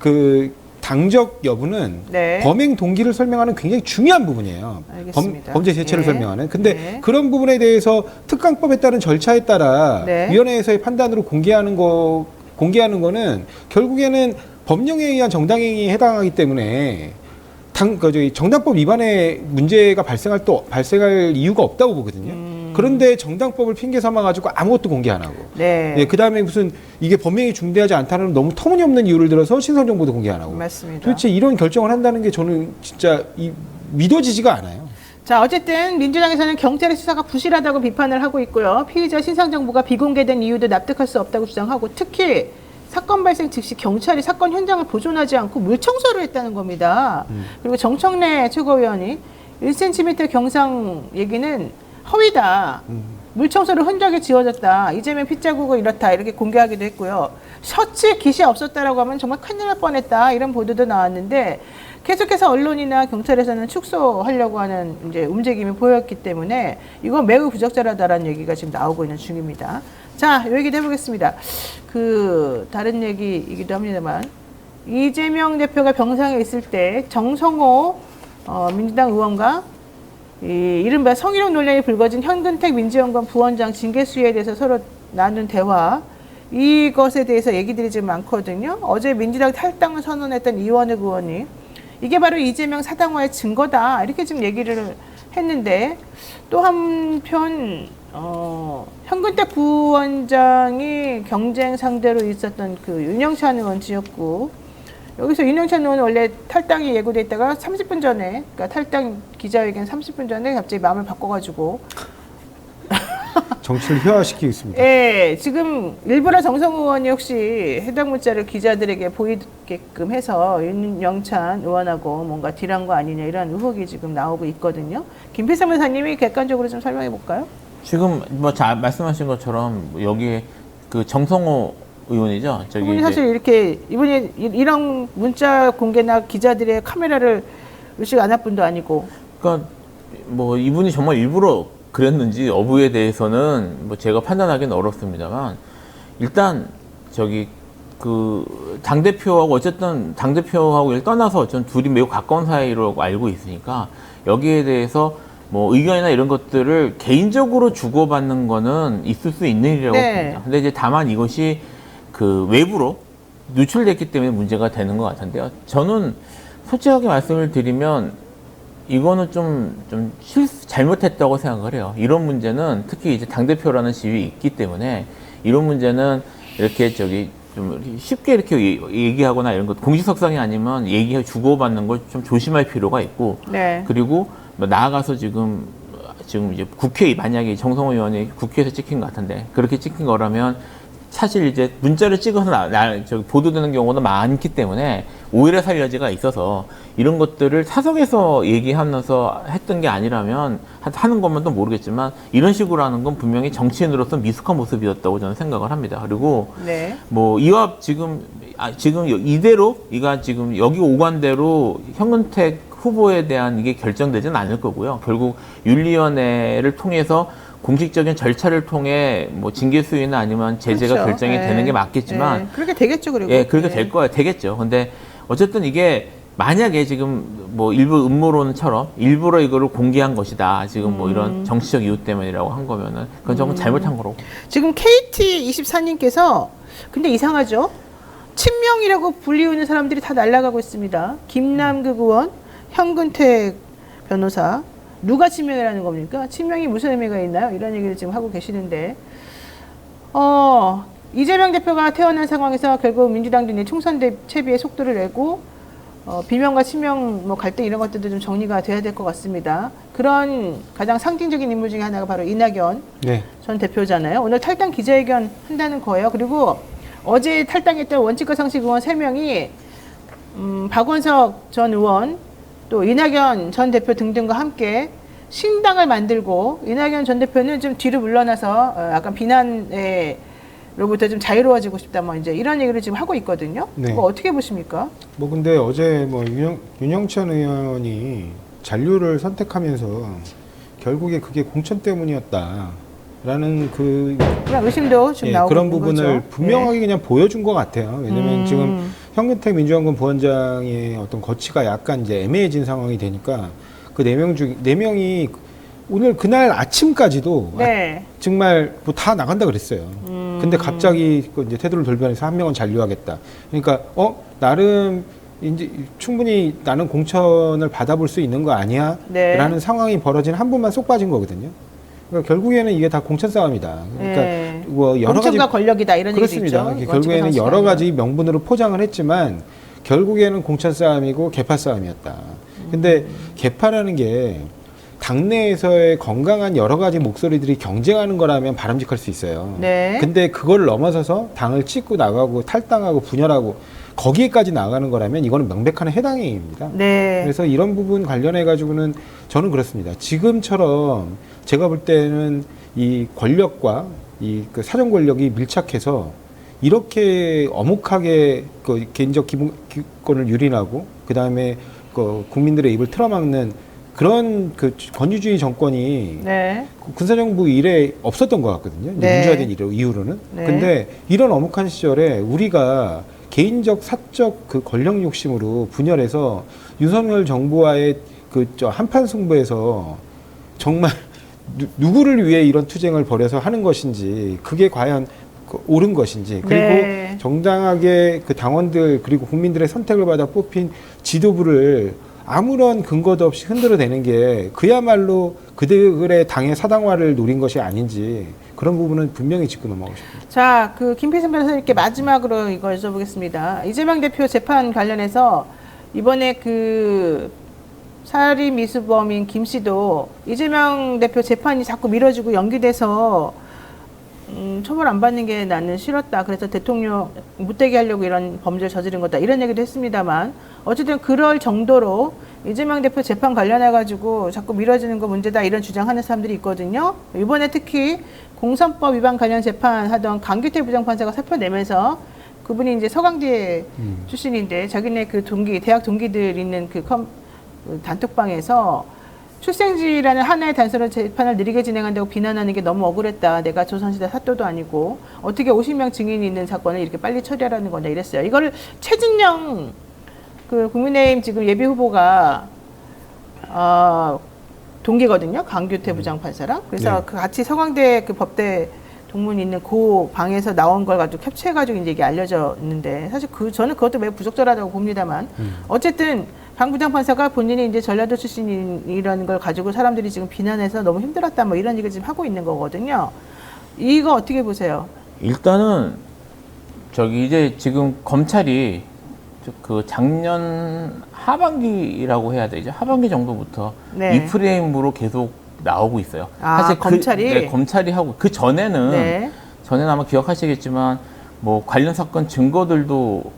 그 당적 여부는 네. 범행 동기를 설명하는 굉장히 중요한 부분이에요. 알겠습니다. 범죄 재체를 예. 설명하는. 근데 네. 그런 부분에 대해서 특강법에 따른 절차에 따라 네. 위원회에서의 판단으로 공개하는 거는 결국에는 법령에 의한 정당행위에 해당하기 때문에 정당법 위반의 문제가 발생할 이유가 없다고 보거든요. 그런데 정당법을 핑계 삼아가지고 아무것도 공개 안 하고. 네. 그 다음에 무슨 이게 범행이 중대하지 않다는 너무 터무니없는 이유를 들어서 신상정보도 공개 안 하고. 맞습니다. 도대체 이런 결정을 한다는 게 저는 진짜 믿어지지가 않아요. 자, 어쨌든 민주당에서는 경찰의 수사가 부실하다고 비판을 하고 있고요. 피의자 신상 정보가 비공개된 이유도 납득할 수 없다고 주장하고 특히 사건 발생 즉시 경찰이 사건 현장을 보존하지 않고 물 청소를 했다는 겁니다. 그리고 정청래 최고위원이 1cm 경상 얘기는 허위다. 물 청소를 흔적이 지워졌다. 이재명 핏자국은 이렇다. 이렇게 공개하기도 했고요. 셔츠에 깃이 없었다라고 하면 정말 큰일 날 뻔했다. 이런 보도도 나왔는데 계속해서 언론이나 경찰에서는 축소하려고 하는 이제 움직임이 보였기 때문에 이건 매우 부적절하다라는 얘기가 지금 나오고 있는 중입니다. 자, 요 얘기도 해보겠습니다. 다른 얘기이기도 합니다만 이재명 대표가 병상에 있을 때 정성호 민주당 의원과 이른바 성희롱 논란이 불거진 현근택 민주연구원 부원장 징계 수위에 대해서 서로 나눈 대화 이것에 대해서 얘기들이 지금 많거든요. 어제 민주당 탈당을 선언했던 이원흑 의원이 이게 바로 이재명 사당화의 증거다 이렇게 지금 얘기를 했는데 또 한편 현근택 부원장이 경쟁 상대로 있었던 그 윤영찬 의원 지역구 여기서 윤영찬 의원은 원래 탈당이 예고돼 있다가 30분 전에 그러니까 탈당 기자회견 30분 전에 갑자기 마음을 바꿔가지고 정치를 희화화시키고 있습니다. 예, 지금 일부러 정성호 의원이 혹시 해당 문자를 기자들에게 보이게끔 해서 윤영찬 의원하고 뭔가 딜한 거 아니냐 이런 의혹이 지금 나오고 있거든요. 김필삼 변호사님이 객관적으로 좀 설명해 볼까요? 지금 말씀하신 것처럼 여기에 그 정성호 의원이죠. 이분이 사실 이렇게 이분이 이런 문자 공개나 기자들의 카메라를 의식 안 할 분도 아니고. 그러니까 뭐 이분이 정말 일부러 그랬는지 여부에 대해서는 뭐 제가 판단하기는 어렵습니다만 일단 그 당대표하고 어쨌든 당대표하고 떠나서 어쨌든 둘이 매우 가까운 사이로 알고 있으니까 여기에 대해서 뭐 의견이나 이런 것들을 개인적으로 주고받는 거는 있을 수 있는 일이라고 봅니다. 근데 이제 다만 이것이 그 외부로 누출됐기 때문에 문제가 되는 것 같은데요. 저는 솔직하게 말씀을 드리면 이거는 좀 잘못했다고 생각을 해요. 이런 문제는 특히 이제 당대표라는 지위 있기 때문에 이런 문제는 이렇게 좀 쉽게 이렇게 얘기하거나 이런 것 공식석상이 아니면 얘기해 주고받는 걸 좀 조심할 필요가 있고 네. 그리고 뭐 나아가서 지금 이제 만약에 정성호 의원이 국회에서 찍힌 것 같은데 그렇게 찍힌 거라면 사실 이제 문자를 찍어서 보도되는 경우도 많기 때문에 오해를 살 여지가 있어서 이런 것들을 사석에서 얘기하면서 했던 게 아니라면 하는 것만 또 모르겠지만 이런 식으로 하는 건 분명히 정치인으로서 미숙한 모습이었다고 저는 생각을 합니다. 그리고 네. 뭐 이와 지금 이대로 지금 여기 오간대로 현근택 후보에 대한 이게 결정되지는 않을 거고요. 결국 윤리위원회를 통해서 공식적인 절차를 통해 뭐 징계 수위나 아니면 제재가 그렇죠. 결정이 예. 되는 게 맞겠지만 예. 그렇게 되겠죠, 그리고. 예, 그렇게 예. 될 거야, 되겠죠. 근데 어쨌든 이게 만약에 지금 뭐 일부 음모론처럼 일부러 이거를 공개한 것이다. 지금 뭐 이런 정치적 이유 때문이라고 한 거면은 그건 조금 잘못한 거로. 지금 KT24님께서 근데 이상하죠? 친명이라고 불리우는 사람들이 다 날아가고 있습니다. 김남국 의원, 현근택 변호사. 누가 친명이라는 겁니까? 친명이 무슨 의미가 있나요? 이런 얘기를 지금 하고 계시는데 이재명 대표가 태어난 상황에서 결국 민주당도 이제 총선 채비에 속도를 내고 비명과 친명 뭐 갈등 이런 것들도 좀 정리가 돼야 될 것 같습니다. 그런 가장 상징적인 인물 중에 하나가 바로 이낙연 네. 전 대표잖아요. 오늘 탈당 기자회견 한다는 거예요. 그리고 어제 탈당했던 원칙과 상식 의원 3명이 박원석 전 의원 또 이낙연 전 대표 등등과 함께 신당을 만들고 이낙연 전 대표는 좀 뒤로 물러나서 약간 비난로부터 좀 자유로워지고 싶다 뭐 이제 이런 얘기를 지금 하고 있거든요. 네. 그거 어떻게 보십니까? 뭐 근데 어제 뭐 윤영찬 의원이 잔류를 선택하면서 결국에 그게 공천 때문이었다라는 그런 의심도 지금 나오고 그런 있는 부분을 거죠. 분명하게 그냥 보여준 것 같아요. 왜냐면 지금 현근택 민주연금 부원장의 어떤 거취가 약간 이제 애매해진 상황이 되니까 그 4명이 오늘 그날 아침까지도 네. 정말 뭐 다 나간다 그랬어요. 근데 갑자기 그 이제 태도를 돌변해서 한 명은 잔류하겠다. 그러니까 나름 이제 충분히 나는 공천을 받아볼 수 있는 거 아니야? 네. 라는 상황이 벌어진 한 분만 쏙 빠진 거거든요. 그러니까 결국에는 이게 다 공천 싸움이다. 그러니까 네. 뭐 여러 가지 공천과 권력이다 이런 얘기도 그렇습니다. 있죠. 결국에는 여러 가지 명분으로 포장을 했지만 결국에는 공천 싸움이고 개파 싸움이었다. 근데 개파라는 게 당내에서의 건강한 여러 가지 목소리들이 경쟁하는 거라면 바람직할 수 있어요. 네. 근데 그걸 넘어서서 당을 찍고 나가고 탈당하고 분열하고 거기에까지 나가는 거라면 이거는 명백한 해당 행위입니다. 네. 그래서 이런 부분 관련해 가지고는 저는 그렇습니다. 지금처럼 제가 볼 때는 이 권력과 그 사정 권력이 밀착해서 이렇게 엄혹하게 그 개인적 기본권을 유린하고 그 다음에 그 국민들의 입을 틀어막는 그런 그 권위주의 정권이 네. 군사정부 이래 없었던 것 같거든요. 이제 네. 민주화된 이후로는. 네. 근데 이런 엄혹한 시절에 우리가 개인적 사적 그 권력 욕심으로 분열해서 윤석열 정부와의 그 한판 승부에서 정말 누구를 위해 이런 투쟁을 벌여서 하는 것인지 그게 과연 옳은 것인지 그리고 네. 정당하게 그 당원들 그리고 국민들의 선택을 받아 뽑힌 지도부를 아무런 근거도 없이 흔들어대는 게 그야말로 그들의 당의 사당화를 노린 것이 아닌지 그런 부분은 분명히 짚고 넘어가고 싶습니다. 자, 그 김필승 변호사님께 마지막으로 이걸 여쭤보겠습니다. 이재명 대표 재판 관련해서 이번에 그 사리 미수범인 김 씨도 이재명 대표 재판이 자꾸 미뤄지고 연기돼서 처벌 안 받는 게 나는 싫었다. 그래서 대통령 못되게 하려고 이런 범죄를 저지른 거다. 이런 얘기도 했습니다만 어쨌든 그럴 정도로 이재명 대표 재판 관련해가지고 자꾸 미뤄지는 거 문제다. 이런 주장하는 사람들이 있거든요. 이번에 특히 공선법 위반 관련 재판하던 강규태 부장판사가 사표 내면서 그분이 이제 서강대 출신인데 자기네 그 대학 동기들 있는 그 단톡방에서 출생지라는 하나의 단서로 재판을 느리게 진행한다고 비난하는 게 너무 억울했다. 내가 조선시대 사또도 아니고 어떻게 50명 증인이 있는 사건을 이렇게 빨리 처리하라는 거냐 이랬어요. 이거를 최진영 그 국민의힘 지금 예비 후보가 동기거든요. 강규태 부장판사랑. 그래서 네. 그 같이 서강대 그 법대 동문이 있는 그 방에서 나온 걸 가지고 캡처해가지고 이제 이게 알려져 있는데 사실 저는 그것도 매우 부적절하다고 봅니다만 어쨌든 강 부장판사가 본인이 이제 전라도 출신이라는 걸 가지고 사람들이 지금 비난해서 너무 힘들었다 뭐 이런 얘기를 지금 하고 있는 거거든요. 이거 어떻게 보세요? 일단은 이제 지금 검찰이 그 작년 하반기라고 해야 되죠. 하반기 정도부터 네. 이 프레임으로 계속 나오고 있어요. 사실 검찰이? 검찰이 하고 그 전에는 네. 아마 기억하시겠지만 뭐 관련 사건 증거들도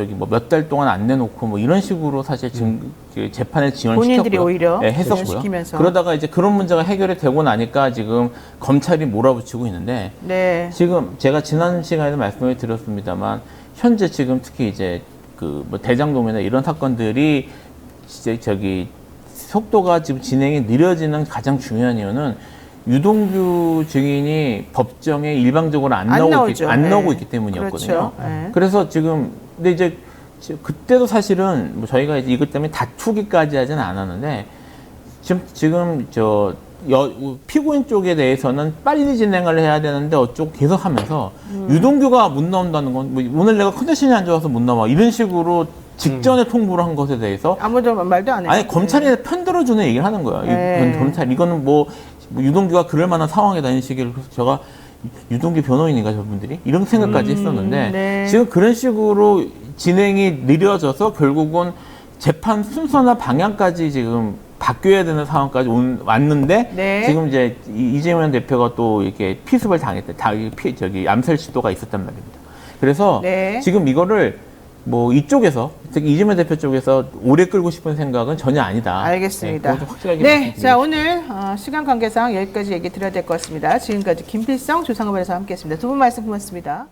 뭐 몇 달 동안 안 내놓고 뭐 이런 식으로 사실 그 재판에 지원시켰고요. 본인들이 오히려 네, 했었고요. 지원시키면서. 그러다가 이제 그런 문제가 해결이 되고 나니까 지금 검찰이 몰아붙이고 있는데 네. 지금 제가 지난 시간에도 말씀을 드렸습니다만 현재 지금 특히 이제 그 뭐 대장동이나 이런 사건들이 진짜 저기 속도가 지금 진행이 느려지는 가장 중요한 이유는 유동규 증인이 법정에 일방적으로 안 나오고 있기 때문이었거든요. 그렇죠. 네. 그래서 지금 근데 이제 그때도 사실은 뭐 저희가 이제 이것 때문에 다투기까지 하지는 않았는데 지금 피고인 쪽에 대해서는 빨리 진행을 해야 되는데 어쩌고 계속 하면서 유동규가 못 나온다는 건 뭐 오늘 내가 컨디션이 안 좋아서 못 나와 이런 식으로 직전에 통보를 한 것에 대해서 아무도 말도 안 해요. 아니 검찰이 편들어주는 얘기를 하는 거예요. 네. 검찰 이거는 뭐 유동규가 그럴 만한 상황이다 이런 식으로 그래서 제가 유동규 변호인인가 저분들이 이런 생각까지 했었는데 네. 지금 그런 식으로 진행이 느려져서 결국은 재판 순서나 방향까지 지금 바뀌어야 되는 상황까지 왔는데 네. 지금 이제 이재명 대표가 또 이렇게 피습을 당했대. 암살 시도가 있었단 말입니다. 그래서 네. 지금 이거를 뭐 이쪽에서 특히 이재명 대표 쪽에서 오래 끌고 싶은 생각은 전혀 아니다. 알겠습니다. 네, 그거 좀 확실하게 네, 말씀드리겠습니다. 자 오늘 시간 관계상 여기까지 얘기 드려야 될 것 같습니다. 지금까지 김필성 조상업에서 함께했습니다. 두 분 말씀 고맙습니다.